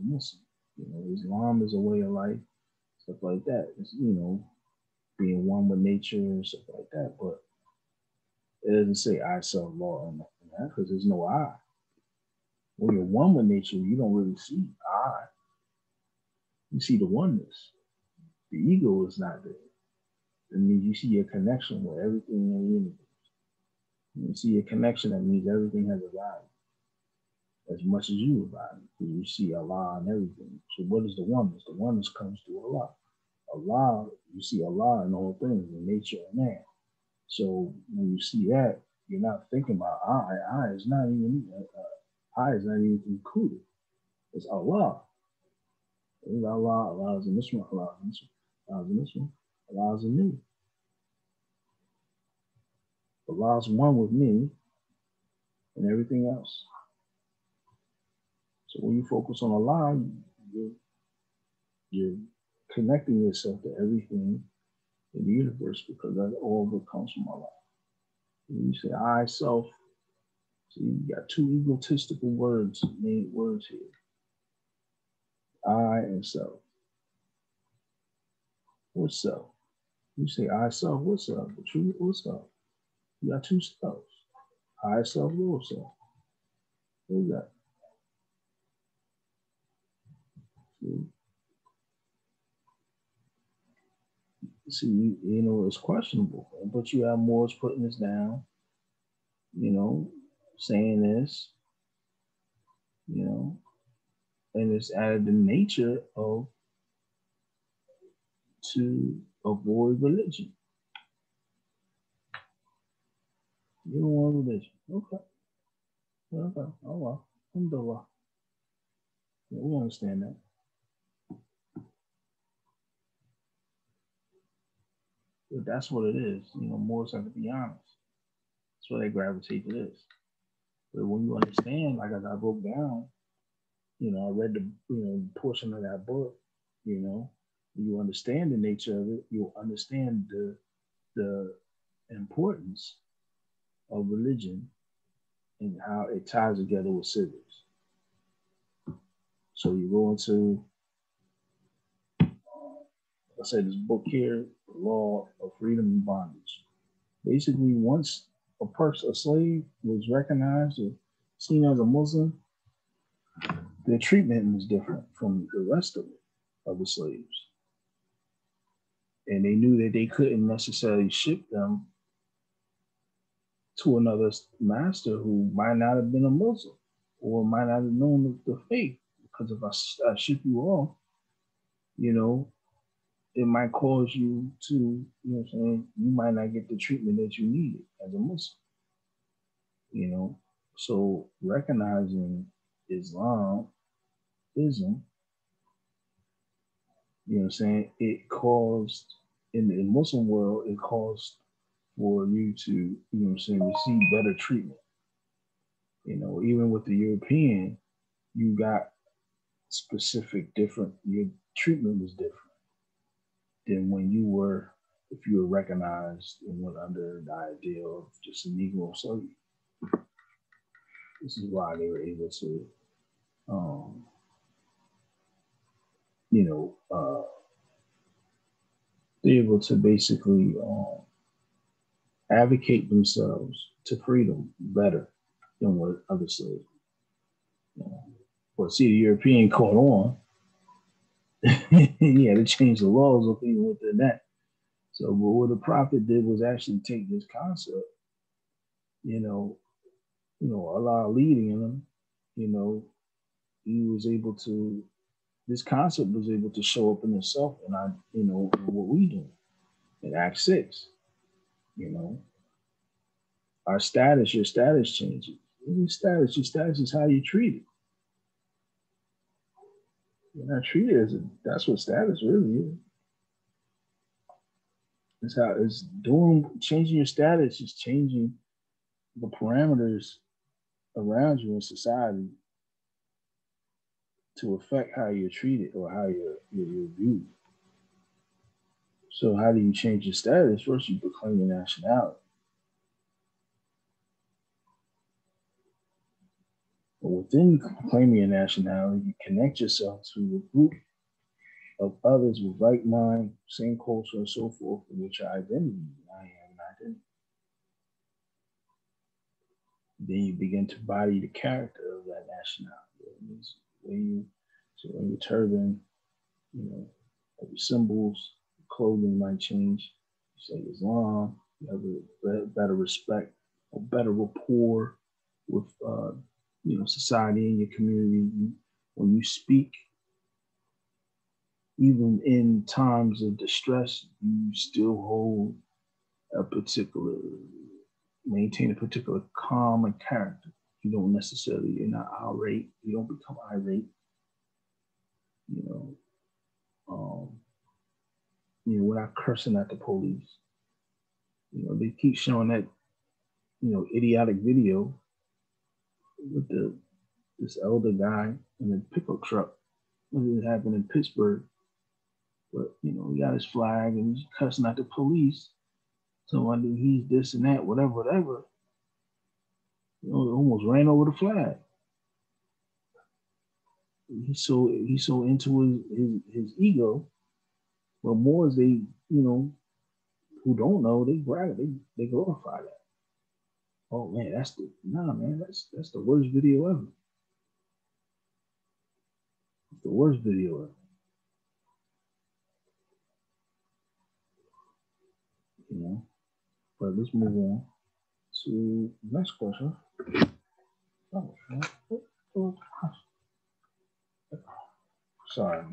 Muslim. You know, Islam is a way of life, stuff like that. It's, you know, being one with nature and stuff like that. But it doesn't say I self law and that because there's no I. When you're one with nature, you don't really see I. You see the oneness. The ego is not there. It means you see your connection with everything in the universe. When you see your connection, that means everything has a value as much as you a value. Because you see Allah and everything. So what is the oneness? The oneness comes through Allah. Allah, you see Allah in all things, in nature and man. So when you see that, you're not thinking about I is not even included. It's Allah. It's Allah. Allah is in this one. Allah is in this one. Allah is in this one. Allah is in me. Allah is one with me and everything else. So when you focus on Allah, you're connecting yourself to everything in the universe because that all of it comes from Allah. When you say I, self, so you got two egotistical words, main words here. I and self. What's self? You say I, self, what's self? The truth, what's self? You got two selves. I, self, lower self. What is that? See, you know, it's questionable. But you have Moors putting this down, you know, saying this, you know, and it's added the nature of to avoid religion. You don't want religion. Okay. Okay. Oh well. Alhamdulillah. Yeah, we understand that. But that's what it is. You know, Moors have to be honest. That's why they gravitate to this. But when you understand, like as I broke down, you know, I read the portion of that book, you know, you understand the nature of it, you'll understand the importance of religion and how it ties together with civics. So you go into, I said this book here, The Law of Freedom and Bondage. Basically, once a slave was recognized or seen as a Muslim, their treatment was different from the rest of the slaves. And they knew that they couldn't necessarily ship them to another master who might not have been a Muslim or might not have known the faith. Because if I ship you off, you know, it might cause you to, you know what I'm saying, you might not get the treatment that you needed as a Muslim. You know, so recognizing Islam, you know what I'm saying, it caused, in the Muslim world, it caused for you to, you know what I'm saying, receive better treatment. You know, even with the European, you got specific different, your treatment was different than when you were, if you were recognized and went under the idea of just a Negro slave. This is why they were able to, you know, they're able to basically advocate themselves to freedom better than what other slaves. But see, the European caught on. He had to change the laws of even within that. So, but what the prophet did was actually take this concept, you know, Allah leading him, you know, he was able to, this concept was able to show up in itself, and you know, what we do in Act 6, you know, our status, your status changes. Your status is how you treat it. You're not treated as that's what status really is. It's how it's doing changing your status is changing the parameters around you in society to affect how you're treated or how you're viewed. So how do you change your status? First, you proclaim your nationality. But within proclaiming your nationality, you connect yourself to a group of others with right mind, same culture, and so forth, in which your identity. I am an identity. Then you begin to body the character of that nationality. It means when you so when your turban, you know, your symbols, clothing might change. You say Islam, you have a better respect, a better rapport with society and your community. When you speak, even in times of distress, you still hold a particular, maintain a particular calm and character. You don't necessarily, you're not irate. You don't become irate. You know, we're not cursing at the police. They keep showing that, idiotic video with this elder guy in a pickup truck. It happened in Pittsburgh. But, he got his flag and he's cussing at the police. So I knew he's this and that, whatever. Almost ran over the flag. He's so into his ego. But more as they, who don't know, they brag, they glorify that. Oh man, that's the worst video ever. It's the worst video ever. But let's move on to the next question. Sorry.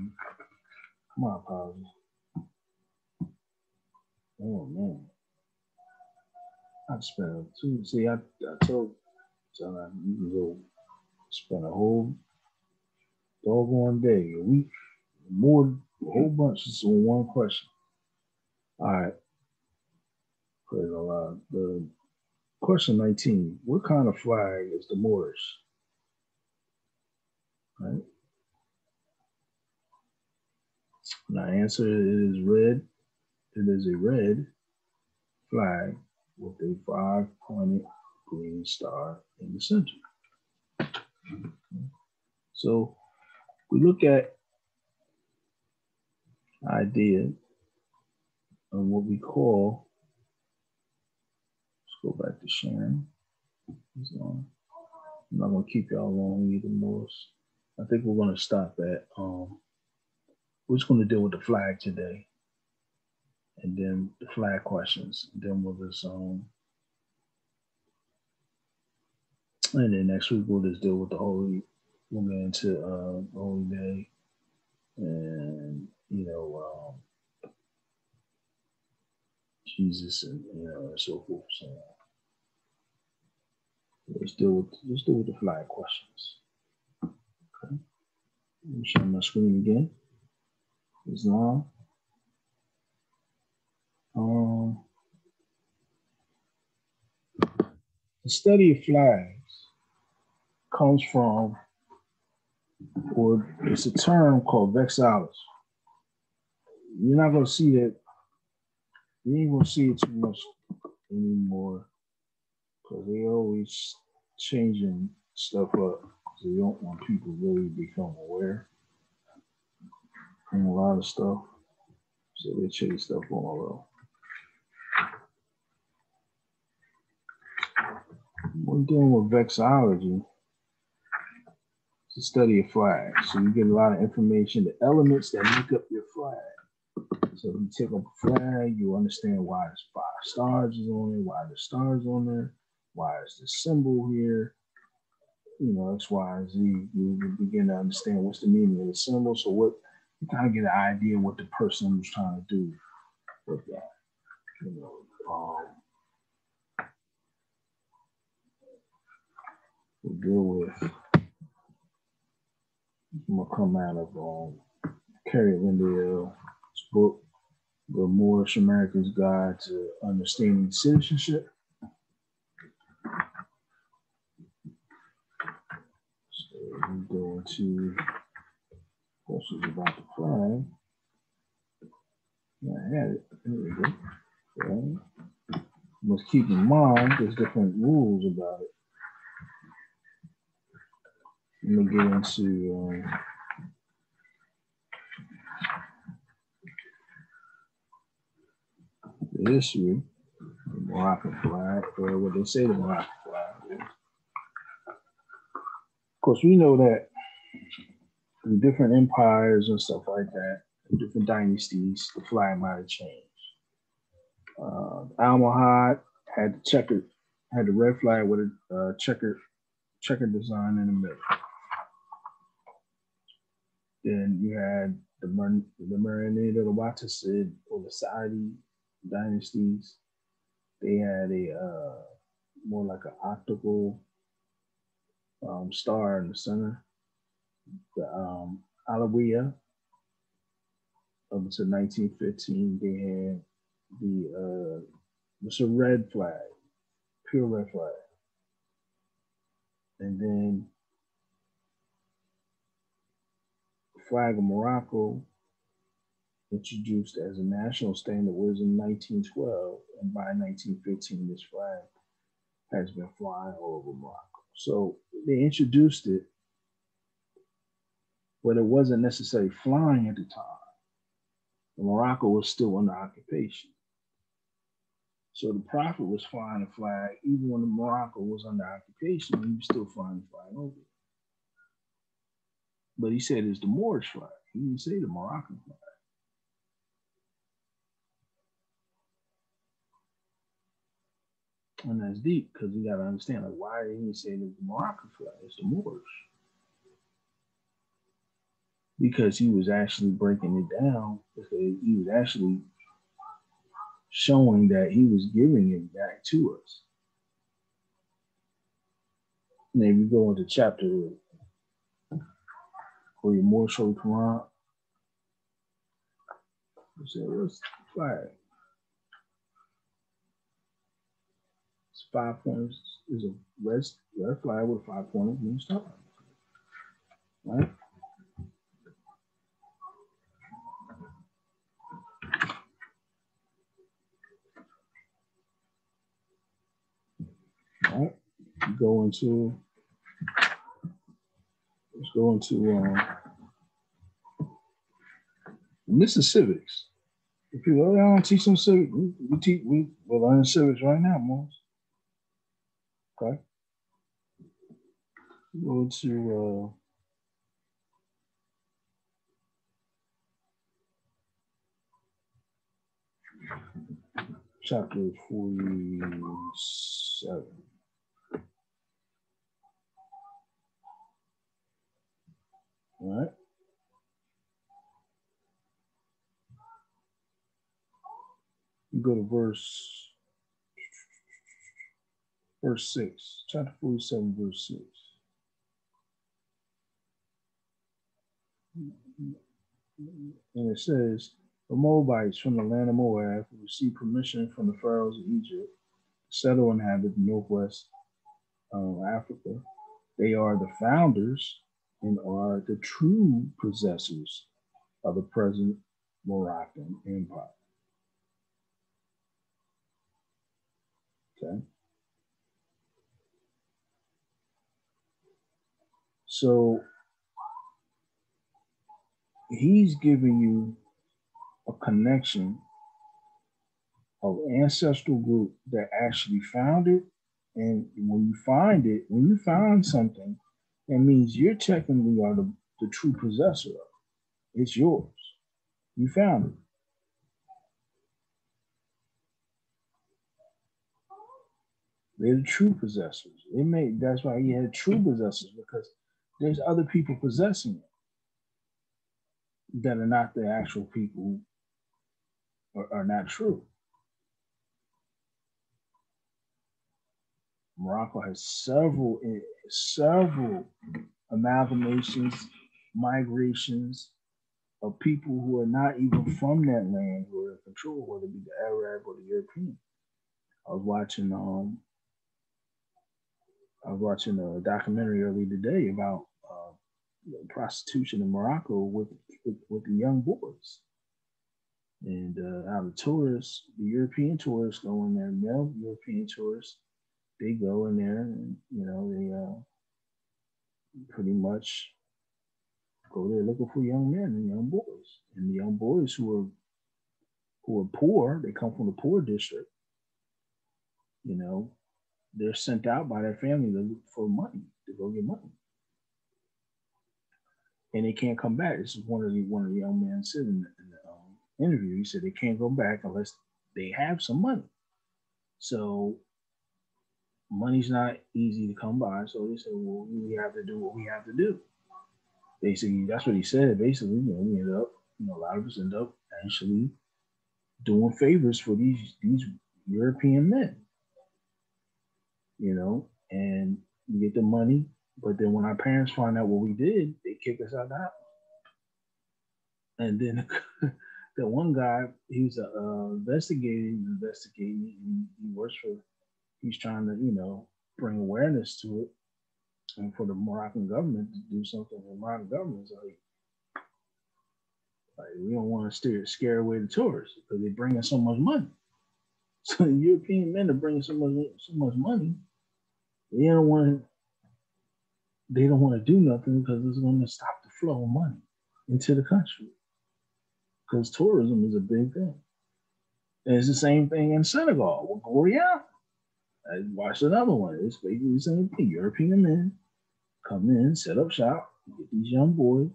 My apologies. Oh man. I spent I told John you can go spend a whole doggone day, a week, more, a whole bunch just on one question. All right. Praise Allah. The question 19. What kind of flag is the Moorish? Right. Now answer is red. It is a red flag with a 5-pointed green star in the center. So we look at idea of what we call, let's go back to sharing. I'm not going to keep y'all long either more. I think we're going to stop at, we're just going to deal with the flag today. And then the flag questions. And then we'll just, and then next week we'll just deal with the holy, we'll get into Holy Day and, Jesus and, and so forth. So let's deal with the flag questions. Okay. Let me share my screen again. Islam. The study of flags comes from, or it's a term called vexillology. You're not going to see that. You ain't going to see it too much anymore because they always changing stuff up. They don't want people really become aware of a lot of stuff. So they change stuff all over. We're dealing with vexillology. It's a study of flags. So you get a lot of information, the elements that make up your flag. So you take up a flag, you understand why there's 5 stars on it, why there's stars on there, why is this symbol here, X, Y, Z. You begin to understand what's the meaning of the symbol. So what you kind of get an idea what the person was trying to do with that. We'll deal with I'm gonna come out of Carrie Lindell's book, The Moorish American's Guide to Understanding Citizenship. So we go into questions about the flag. Yeah, I had it. There we go. Okay. Must keep in mind there's different rules about it. Let me get into the history of the Moroccan flag, or what they say the Moroccan flag is. Of course, we know that in different empires and stuff like that, in different dynasties, the flag might have changed. Almohad had had the red flag with a checker design in the middle. Then you had the Marinid or the Wattasid or the Saudi dynasties. They had a more like an octagonal star in the center. The Alawiya up until 1915, they had it's a red flag, pure red flag. And then the flag of Morocco, introduced as a national standard, was in 1912, and by 1915, this flag has been flying all over Morocco. So they introduced it, but it wasn't necessarily flying at the time. Morocco was still under occupation. So the Prophet was flying a flag even when Morocco was under occupation, he was still flying the flag over. But he said it's the Moorish flag. He didn't say the Moroccan flag. And that's deep because you got to understand, like, why did he say it's the Moroccan flag? It's the Moorish. Because he was actually breaking it down, because he was actually showing that he was giving it back to us. And then we go into chapter for your Moorish Holy Quran. You say, what's the flag? It's 5 points. There's a red flag with a 5-pointer green star. Right? All right. Let's go into and this is civics. If you I don't teach them civics, we're learning civics right now, Mons. Okay. Go to chapter 47. All right. You go to verse 6. Chapter 47, verse 6. And it says, the Moabites from the land of Moab received permission from the pharaohs of Egypt to settle and inhabit the northwest Africa. They are the founders and are the true possessors of the present Moroccan Empire. Okay. So he's giving you a connection of ancestral group that actually found it. And when you find it, when you find something, that means you're technically are the true possessor of it. It's yours. You found it. They're the true possessors. That's why he had true possessors, because there's other people possessing it that are not the actual people who are not true. Morocco has several amalgamations migrations of people who are not even from that land who are in control, whether it be the Arab or the European. I was watching a documentary earlier today about prostitution in Morocco with the young boys. And how the tourists, the European tourists go in there, male European tourists, they go in there and, they pretty much go there looking for young men and young boys. And the young boys who are poor, they come from the poor district, they're sent out by their family to look for money, to go get money. And they can't come back. This is one of the young men said in the interview. He said they can't go back unless they have some money. So money's not easy to come by. So they said, well, we have to do what we have to do. Basically, that's what he said. Basically, we end up, a lot of us end up actually doing favors for these European men, and we get the money. But then when our parents find out what we did, they kick us out of the house. And then the one guy, he was investigating, and he works for, he's trying to, bring awareness to it, and for the Moroccan government to do something. The Moroccan government's like we don't want to scare away the tourists because they bring in so much money. So the European men are bringing so much money. They don't want to do nothing because it's going to stop the flow of money into the country. Because tourism is a big thing. And it's the same thing in Senegal with Goriana. I watched another one. It's basically the same thing. European men come in, set up shop, get these young boys,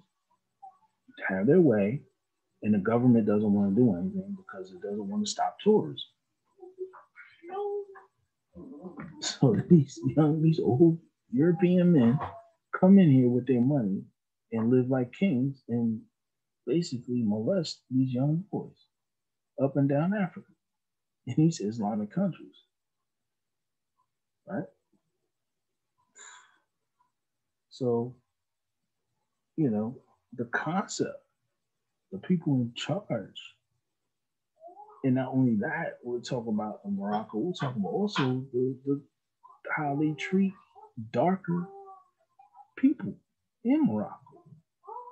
have their way, and the government doesn't want to do anything because it doesn't want to stop tourism. So these old European men come in here with their money and live like kings and basically molest these young boys up and down Africa in these Islamic countries. Right? So, the concept, the people in charge, and not only that, we're talking about in Morocco, we're talking about also the how they treat darker people in Morocco,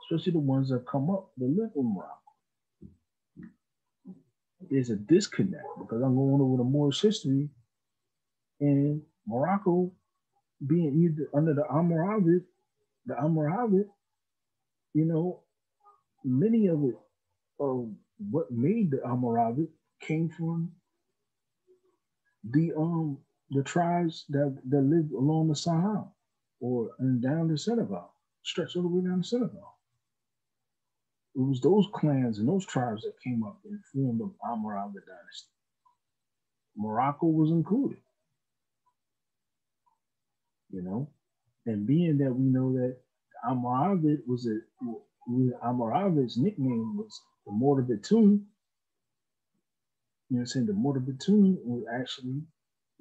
especially the ones that come up that live in Morocco. There's a disconnect because I'm going over the Moorish history, and Morocco being either under the Almoravid, many of it, what made the Almoravid came from the tribes that lived along the Sahel and down to Senegal, stretched all the way down to Senegal. It was those clans and those tribes that came up and formed the Almoravid dynasty. Morocco was included, and being that we know that Almoravid Almoravid's nickname was the Mortar Betoon. The Mortar Betoon was actually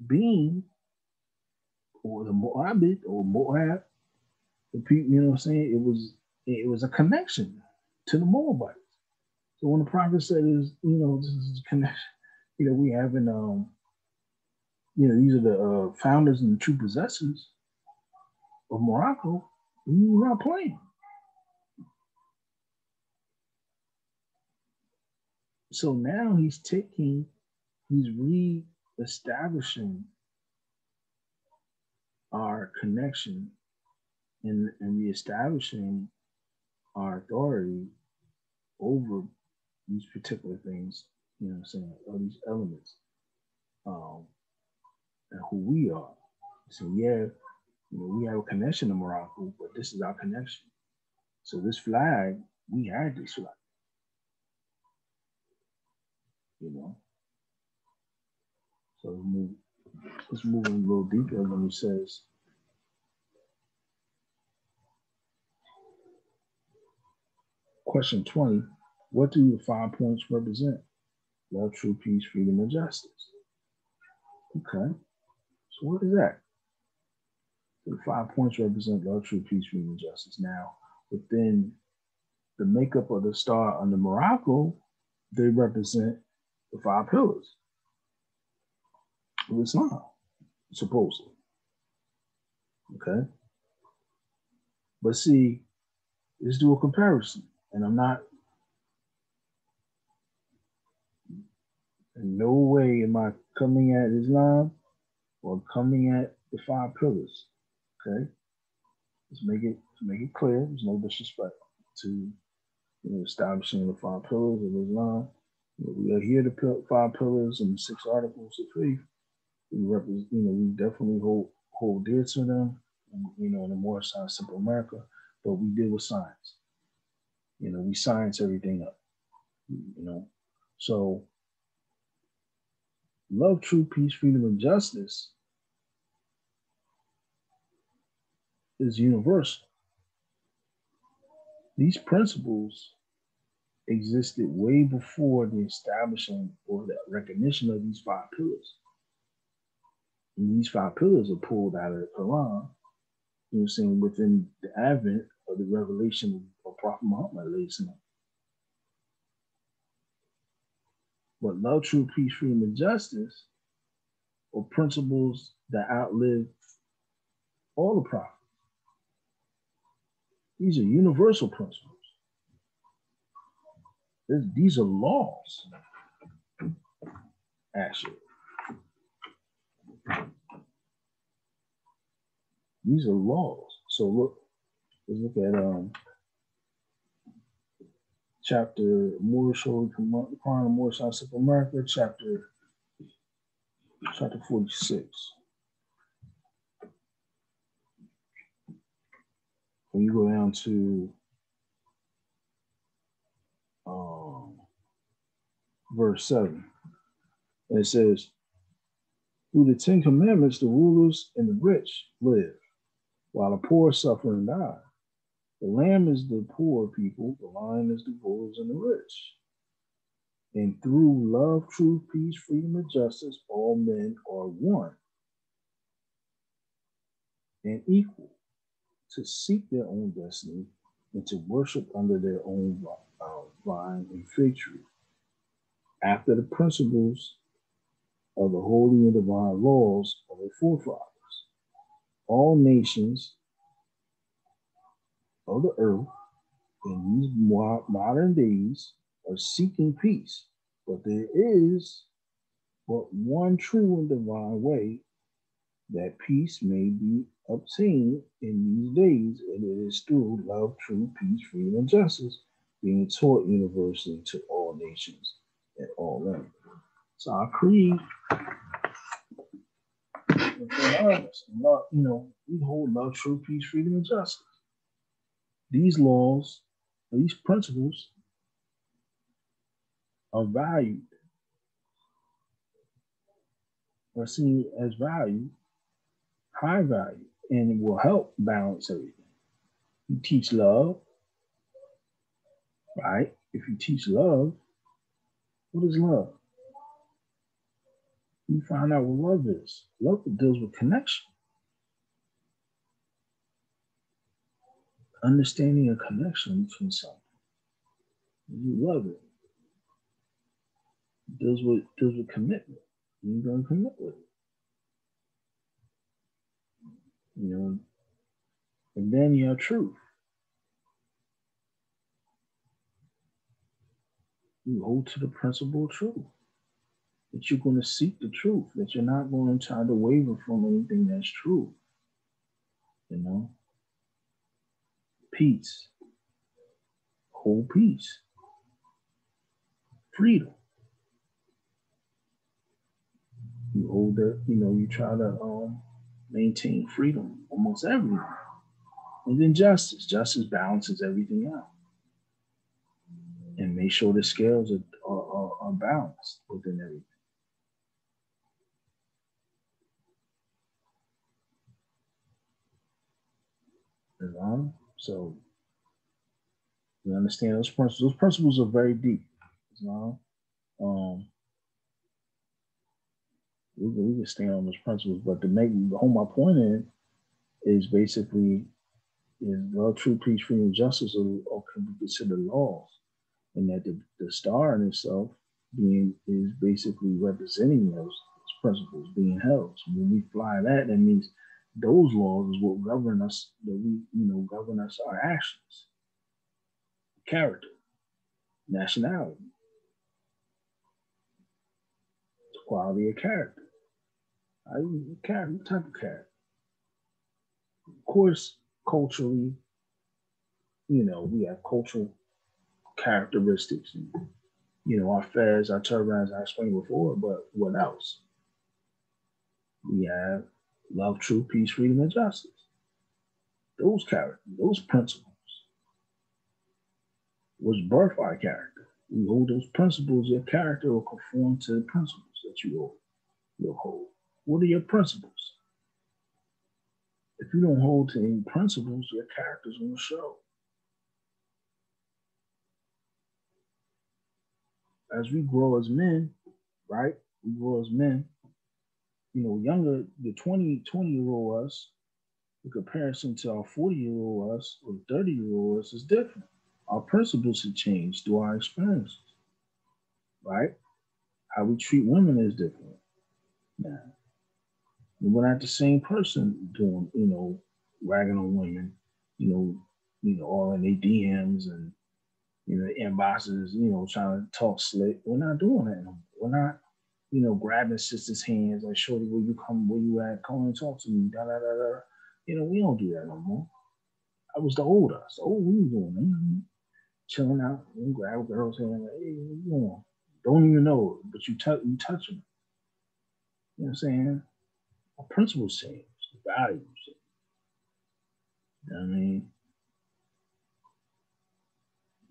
being, or the Moabit or Moab, the people, it was a connection to the Moabites. So when the prophet said this is a connection, we have in these are the founders and the true possessors of Morocco, he's not playing. So now he's re-establishing our connection and re-establishing our authority over these particular things, all these elements, and who we are. So we have a connection to Morocco, but this is our connection. So this flag, we had this flag. So let's move in a little deeper when he says, question 20, what do the 5 points represent? Love, true peace, freedom, and justice. Okay, so what is that? So the 5 points represent love, true peace, freedom, and justice. Now, within the makeup of the star under Morocco, they represent the 5 pillars of Islam, supposedly. Okay? But see, let's do a comparison. And I'm not, in no way am I coming at Islam or coming at the 5 pillars. Okay? Let's make it clear. There's no disrespect to establishing the 5 pillars of Islam. We adhere to 5 pillars and the 6 articles of faith. We represent, we definitely hold dear to them. In the Moorish side, simple America, but we deal with science. We science everything up. So love, truth, peace, freedom, and justice is universal. These principles existed way before the establishing or the recognition of these 5 pillars. And these 5 pillars are pulled out of the Quran, within the advent of the revelation of Prophet Muhammad. But love, truth, peace, freedom, and justice are principles that outlive all the prophets. These are universal principles. These are laws, actually. These are laws. So let's look at chapter Moorish Quran of Moorish Simple America, chapter 46. When you go down to verse 7, and it says, through the 10 commandments, the rulers and the rich live, while the poor suffer and die. The lamb is the poor people, the lion is the rulers and the rich. And through love, truth, peace, freedom, and justice, all men are one and equal to seek their own destiny and to worship under their own vine and fig tree, after the principles of the holy and divine laws of their forefathers. All nations of the earth in these modern days are seeking peace, but there is but one true and divine way that peace may be obtained in these days, and it is through love, truth, peace, freedom, and justice being taught universally to all nations and all men. So our creed, we hold love, truth, peace, freedom, and justice. These laws, these principles are valued, are seen as value, high value, and it will help balance everything. You teach love, right? If you teach love, what is love? You find out what love is. Love deals with connection. Understanding a connection between something. You love it. It deals with commitment. You're going to commit with it. And then you have truth. You hold to the principle of truth. That you're going to seek the truth. That you're not going to try to waver from anything that's true. Peace. Hold peace. Freedom. You hold that, you try to maintain freedom almost everywhere. And then justice. Justice balances everything out. And make sure the scales are balanced within everything. So you understand those principles. Those principles are very deep. We can stand on those principles, but to hold my point in is basically, is love, truth, peace, freedom, and justice, or can be considered laws, and that the star in itself being is basically representing those principles being held. So when we fly that, that means those laws is what govern us, that we, govern us, our actions, character, nationality, quality of character. What type of character? Of course, culturally, we have cultural characteristics, and our fez, our turbans, I explained before, but what else? We have love, truth, peace, freedom, and justice. Those characters, those principles, which birth our character. We hold those principles, your character will conform to the principles that you'll hold. What are your principles? If you don't hold to any principles, your character's going to show. As we grow as men, right? We grow as men, younger, the 20-year-old us, in comparison to our 40-year-old us or 30-year-old us, is different. Our principles have changed through our experiences, right? How we treat women is different now. We're not the same person doing, ragging on women, all in their DMs and, inboxes, trying to talk slick. We're not doing that no more. We're not, grabbing sisters' hands like, shorty, where you at? Come and talk to me, da da da da. We don't do that no more. I was the old us. Oh, what you doing, man? Chilling out, and grab a girl's hand, like, hey, what you doing? Don't even know it, but you touch them. You know what I'm saying? Our principles change, the values change. You know what I mean?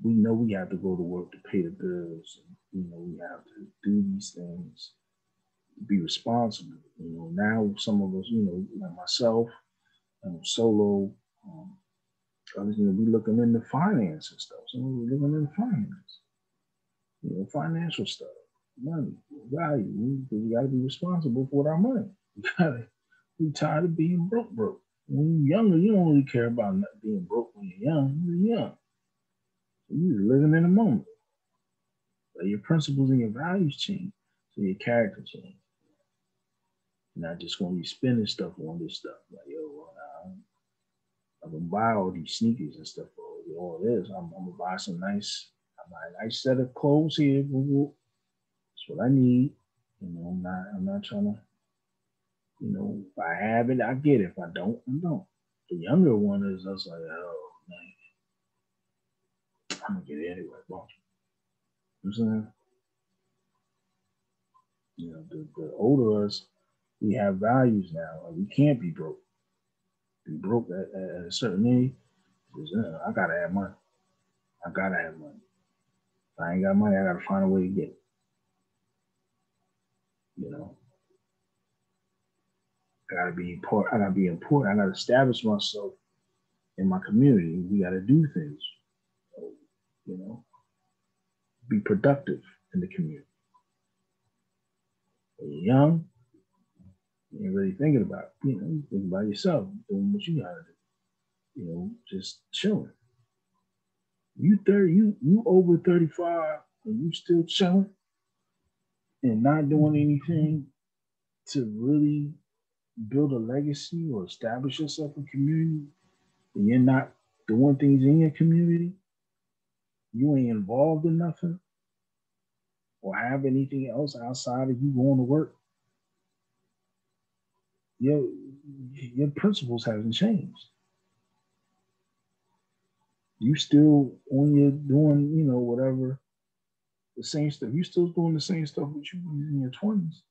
We know we have to go to work to pay the bills. And, we have to do these things, be responsible. Now some of us, like myself, solo, others, we looking into finance and stuff. So we're looking into finance, financial stuff, money, value. We got to be responsible for our money. We tired of being broke. When you're younger, you don't really care about not being broke when you're young. You're young. You're living in the moment. But your principles and your values change, so your character changes. You're not just going to be spending stuff on this stuff. Like, I'm going to buy all these sneakers and stuff for all this. I'm going to buy a nice set of clothes here. That's what I need. I'm not trying to, if I have it, I get it. If I don't, I don't. The younger one is just like, oh, man, I'm going to get it anyway. Well, you know what I'm saying? The older us, we have values now. Like, we can't be broke. Be broke at a certain age. I got to have money. If I ain't got money, I got to find a way to get it. I gotta be important. I gotta establish myself in my community. We gotta do things. Be productive in the community. When you're young, you ain't really thinking about it. You think about yourself, doing what you gotta do. Just chilling. You over 35 and you still chilling and not doing anything to really build a legacy or establish yourself in community, and you're not doing things in your community, you ain't involved in nothing or have anything else outside of you going to work, your principles haven't changed. You still, when you're doing, whatever, the same stuff, you still doing the same stuff that you was in your 20s.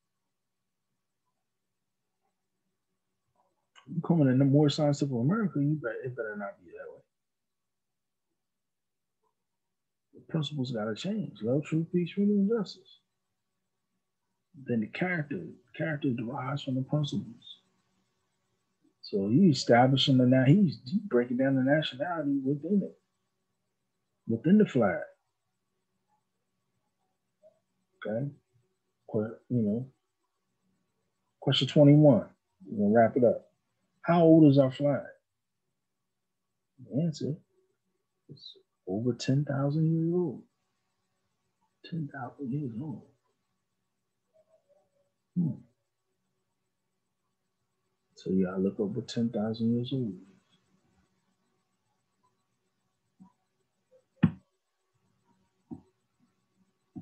You coming in the more science of America, it better not be that way. The principles gotta change. Love, truth, peace, freedom, and justice. Then the character derives from the principles. So he's establishing he's breaking down the nationality within it, within the flag. Okay. Question 21. We're gonna wrap it up. How old is our flag? The answer is over 10,000 years old. 10,000 years old. Hmm. So you gotta look over 10,000 years old.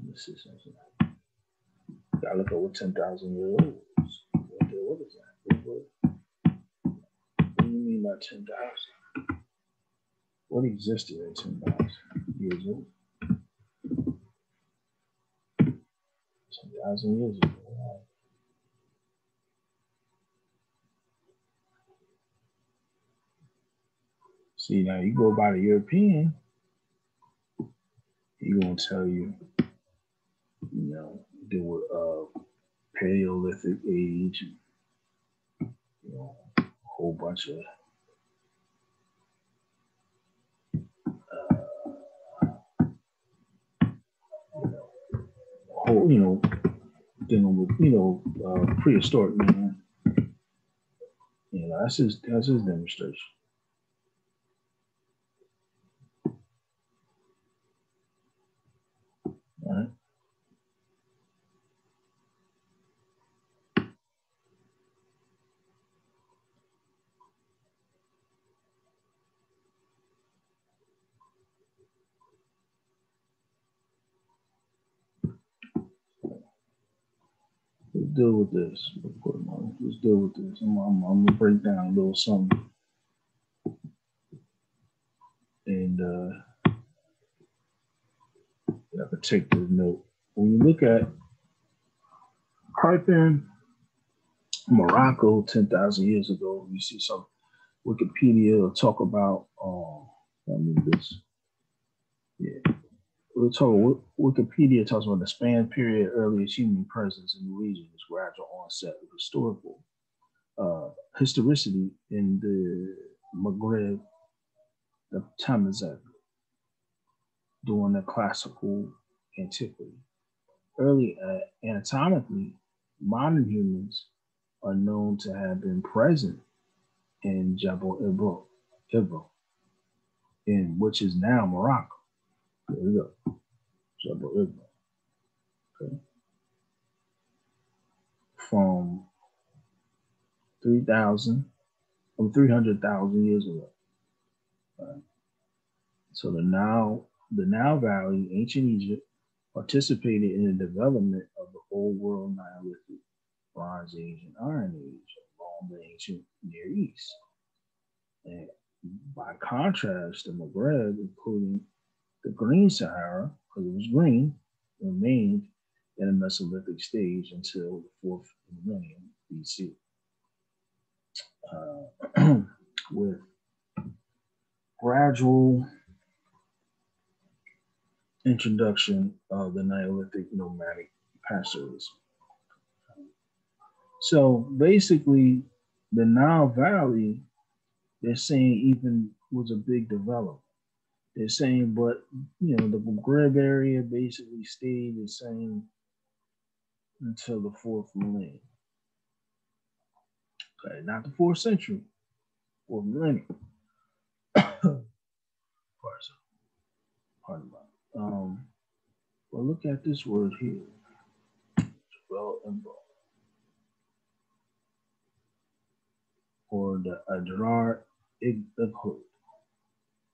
This is something. You gotta look over 10,000 years old. What is that? What do you mean by 10,000? What existed at 10,000 years old? 10,000 years ago. Wow. See, now you go by the European, he's gonna tell you, there were Paleolithic age, a whole bunch of whole, dealing with, prehistoric man. That's his demonstration. All right. Let's deal with this. Let's deal with this. I'm gonna break down a little something. And I could take this note. When you look at Carthage, Morocco, 10,000 years ago, you see some Wikipedia will talk about, this. Yeah. We'll talk, Wikipedia talks about the span period earliest human presence in the region, this gradual onset of historical historicity in the Maghreb, the Tamazigh, during the classical antiquity. Early anatomically, modern humans are known to have been present in Jebel Ibro, in which is now Morocco. There we go. Jebel Ibro. Okay. From 300,000 years ago. Right. So the Nile Valley, ancient Egypt, participated in the development of the Old World Neolithic, Bronze Age, and Iron Age along the ancient Near East. And by contrast, the Maghreb, including the Green Sahara, because it was green, remained in a Mesolithic stage until the 4th millennium BC. With gradual introduction of the Neolithic nomadic pastoralism. So basically, the Nile Valley, they're saying even was a big development. They're saying, but the Maghreb area basically stayed the same until the 4th millennium. Okay, not the 4th century, 4th millennium. Pardon me. Well, look at this word here. Or the Adrar Ighud,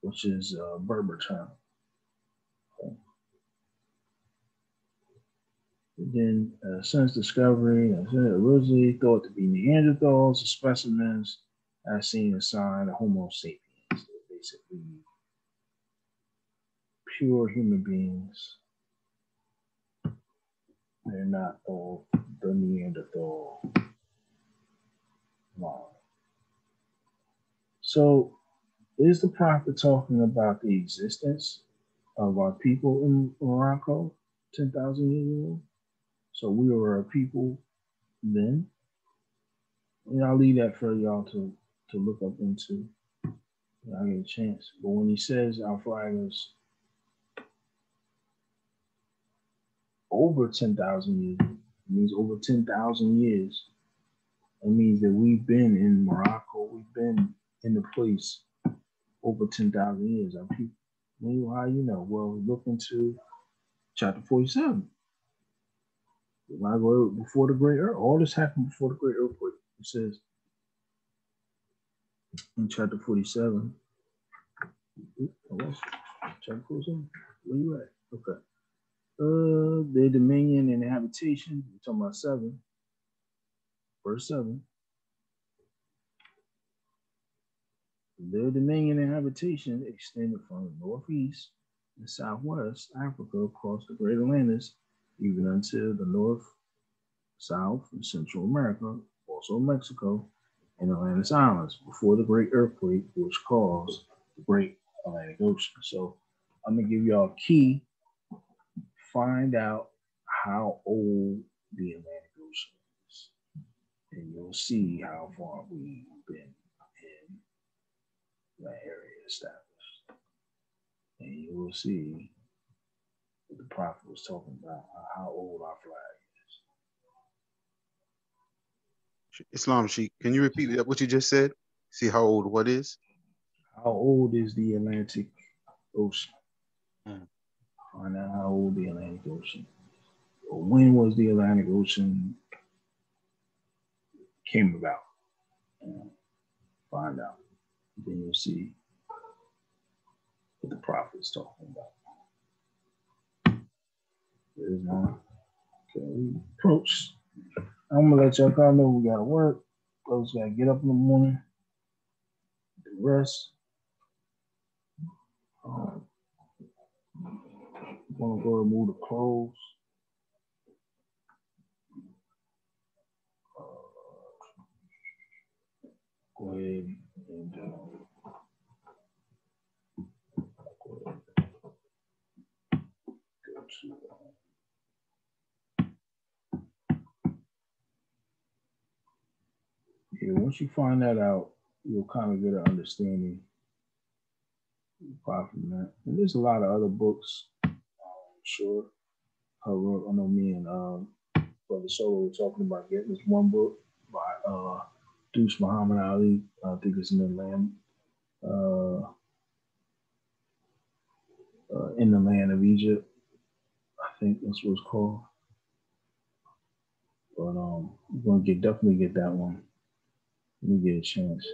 which is a Berber term. Okay. And then, since discovery, originally thought to be Neanderthals, the specimens have seen a sign of Homo sapiens. They're basically pure human beings. They're not all the Neanderthal line. So, is the prophet talking about the existence of our people in Morocco 10,000 years ago? So we were a people then. And I'll leave that for y'all to look up into. I'll get a chance. But when he says our flag is over 10,000 years, it means over 10,000 years. It means that we've been in Morocco, we've been in the place over 10,000 years. And people, well, how you know? Well, look into chapter 47. When I go before the great earth, all this happened before the great earthquake. It says in chapter 47. Chapter 47? Where you at? Okay. Their dominion and habitation. We're talking about 7. Verse 7. Their dominion and habitation extended from the northeast and southwest Africa across the Great Atlantis, even unto the north, south, and Central America, also Mexico, and Atlantis Islands, before the great earthquake which caused the Great Atlantic Ocean. So I'm going to give y'all a key. Find out how old the Atlantic Ocean is, and you'll see how far we've been in that area established. And you will see what the prophet was talking about, how old our flag is. Islam Sheikh, can you repeat what you just said? See how old what is? How old is the Atlantic Ocean? Find out how old the Atlantic Ocean is. Or when was the Atlantic Ocean came about? Find out. Then you'll see what the prophet is talking about. There's one. Okay, we approach. I'm gonna let y'all know we gotta work. Brothers gotta get up in the morning, rest. I'm gonna go remove the clothes. Go ahead and go to. Yeah, once you find that out, you'll kind of get an understanding apart from that. And there's a lot of other books, I'm sure. I know me and Brother Solo were talking about getting this one book by Deuce Muhammad Ali. I think it's in the land of Egypt. I think that's what it's called. But we're gonna definitely get that one. Let me get a chance.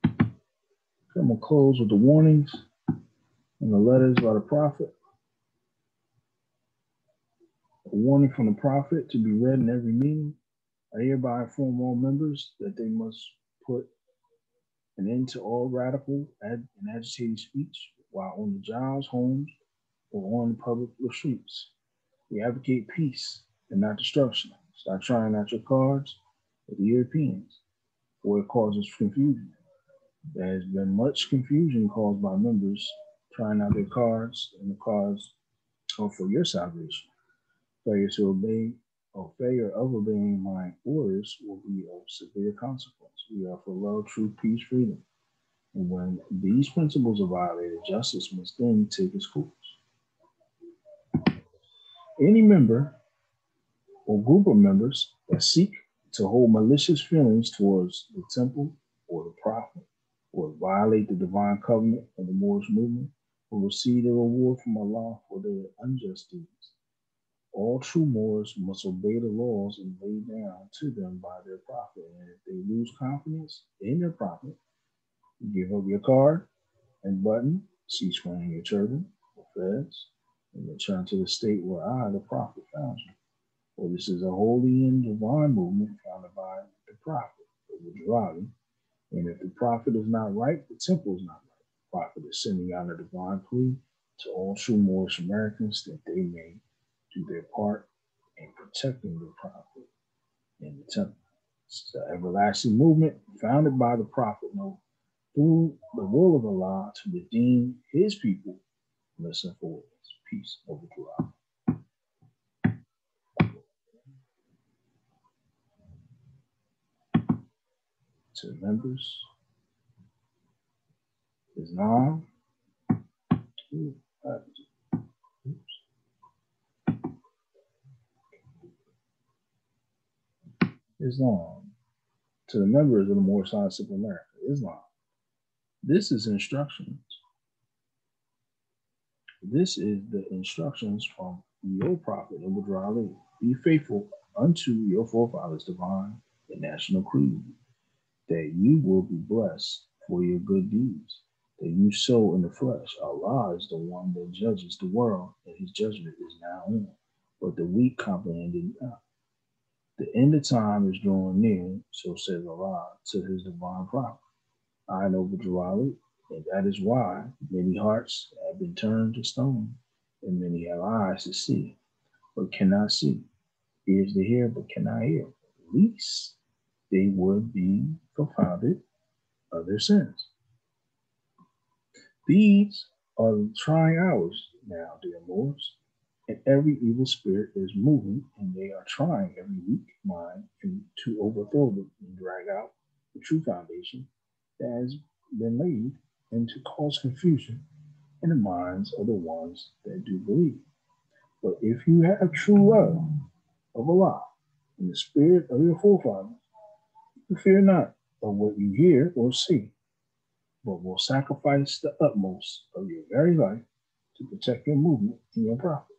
I'm gonna close with the warnings and the letters by the prophet. A warning from the prophet to be read in every meeting. I hereby inform all members that they must put an end to all radical and agitated speech while on the jobs, homes, or on the public streets. We advocate peace and not destruction. Stop trying out your cards with the Europeans, for it causes confusion. There has been much confusion caused by members trying out their cards, and the cards are for your salvation. Failure to obey or failure of obeying my orders will be of severe consequence. We are for love, truth, peace, freedom. And when these principles are violated, justice must then take its course. Any member or group of members that seek to hold malicious feelings towards the temple or the prophet or violate the divine covenant of the Moorish movement will receive the reward from Allah for their unjust deeds. All true Moors must obey the laws and laid down to them by their prophet. And if they lose confidence in their prophet, give up your card and button, cease wearing your turban or fez, and return to the state where I, the prophet, found you. For this is a holy and divine movement founded by the prophet, the Wajrali. And if the prophet is not right, the temple is not right. The prophet is sending out a divine plea to all true Moorish Americans that they may do their part in protecting the prophet and the temple. It's the everlasting movement founded by the prophet, through the will of Allah to redeem his people. Listen for this. Peace over to Allah. To the members, Islam. Islam. to the members of the Moorish Civil America, Islam. This is instructions. This is the instructions from your prophet, Ali. Be faithful unto your forefathers' divine and national creed, that you will be blessed for your good deeds, that you sow in the flesh. Allah is the one that judges the world, and his judgment is now on. But the weak comprehend it not. The end of time is drawing near, so says Allah to his divine prophet. I know Ali, and that is why many hearts have been turned to stone, and many have eyes to see, but cannot see, ears to hear, but cannot hear. At least they would be confounded of their sins. These are the trying hours now, dear Moors, and every evil spirit is moving, and they are trying every weak mind to overthrow them and drag out the true foundation that has been laid, and to cause confusion in the minds of the ones that do believe. But if you have true love of Allah and the spirit of your forefathers, you fear not of what you hear or see, but will sacrifice the utmost of your very life to protect your movement and your profit.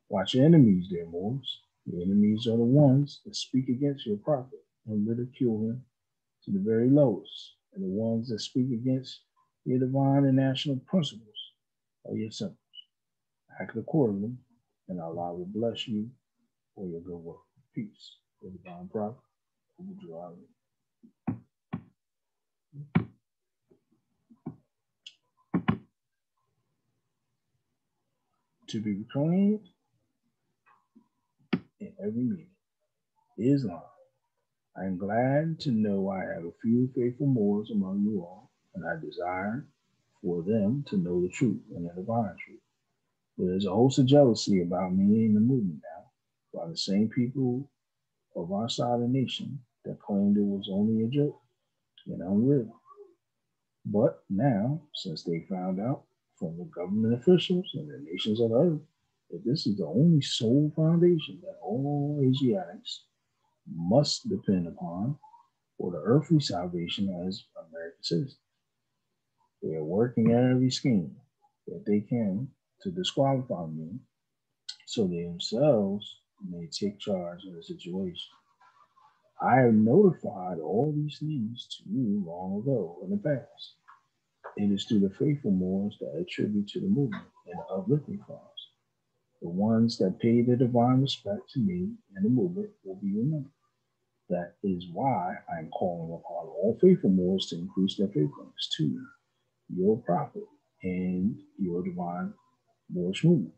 Watch your enemies, dear Moors. Your enemies are the ones that speak against your prophet and ridicule him to the very lowest, and the ones that speak against your divine and national principles are your symbols. Act accordingly, and Allah will bless you for your good work. Peace. The divine prophet, to be proclaimed in every meeting. Islam. I am glad to know I have a few faithful Moors among you all, and I desire for them to know the truth and the divine truth. There is a host of jealousy about me and the movement now, by the same people of our side of the nation that claimed it was only a joke and unreal. But now, since they found out from the government officials and the nations of the earth that this is the only sole foundation that all Asiatics must depend upon for the earthly salvation as American citizens, they are working every scheme that they can to disqualify me so they themselves may take charge of the situation. I have notified all these things to you long ago in the past. It is to the faithful Moors that I attribute to the movement and the uplifting cause. The ones that pay their divine respect to me and the movement will be remembered. That is why I am calling upon all faithful Moors to increase their faithfulness to your prophet and your divine Moorish movement.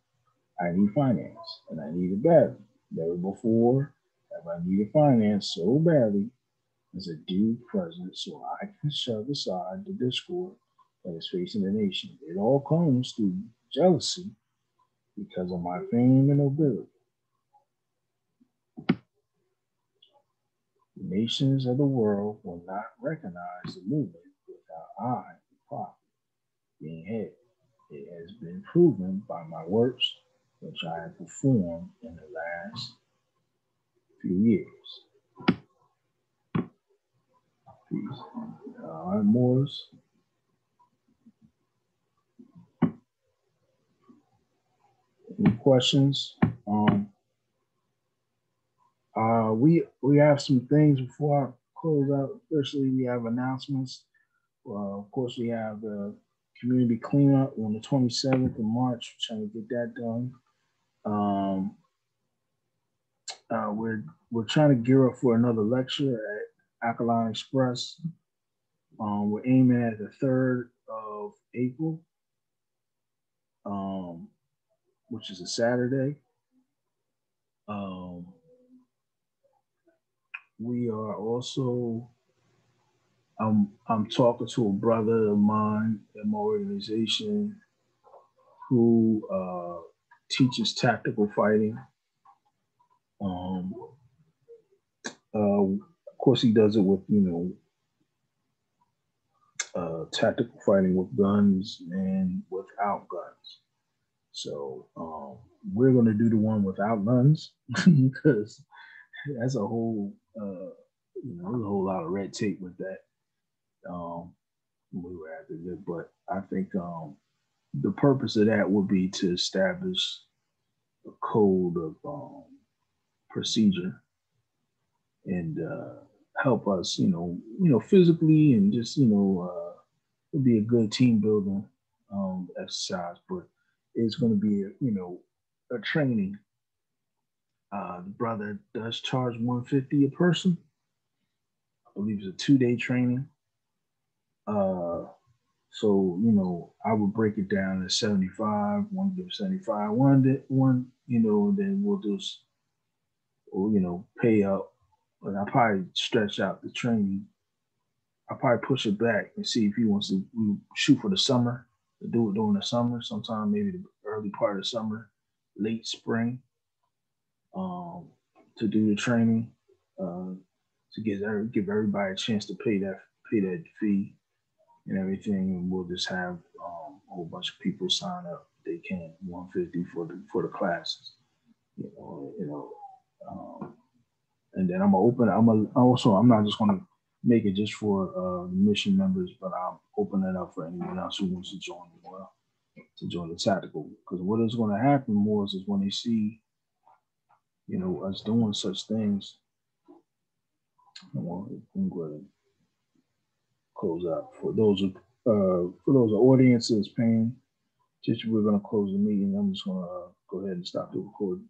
I need finance, and I need it badly. Never before have I needed finance so badly as I do present, so I can shove aside the discord that is facing the nation. It all comes through jealousy because of my fame and nobility. The nations of the world will not recognize the movement without I, the prophet, being head. It has been proven by my works, which I have performed in the last few years. Peace. All right, Moors. Any questions? We have some things before I close out. Firstly, we have announcements. Of course, we have the community cleanup on the 27th of March. We're trying to get that done. We're trying to gear up for another lecture at Alkaline Express. We're aiming at the 3rd of April, which is a Saturday. We are also, I'm talking to a brother of mine in my organization who teaches tactical fighting. Of course, he does it with, tactical fighting with guns and without guns. So we're going to do the one without guns because that's a whole there's a whole lot of red tape with that. We were after it, but I think the purpose of that would be to establish a code of procedure and help us, physically and just, it'll be a good team building exercise. But it's going to be, a training. The brother does charge 150 a person. I believe it's a 2 day training. Uh, so I would break it down to 75. One give 75. Then we'll just, pay up. But I probably stretch out the training. I probably push it back and see if he wants to shoot for the summer, to do it during the summer, sometime maybe the early part of summer, late spring, um, to do the training, uh, to give everybody a chance to pay that fee and everything, and we'll just have a whole bunch of people sign up. They can 150 for the classes, you know. And then I'm gonna open. I'm not just gonna make it just for mission members, but I'll open it up for anyone else who wants to join as well, to join the tactical. Because what is going to happen more is when they see, us doing such things. I'm going to close out for those audiences paying. Just we're going to close the meeting. I'm just going to go ahead and stop the recording.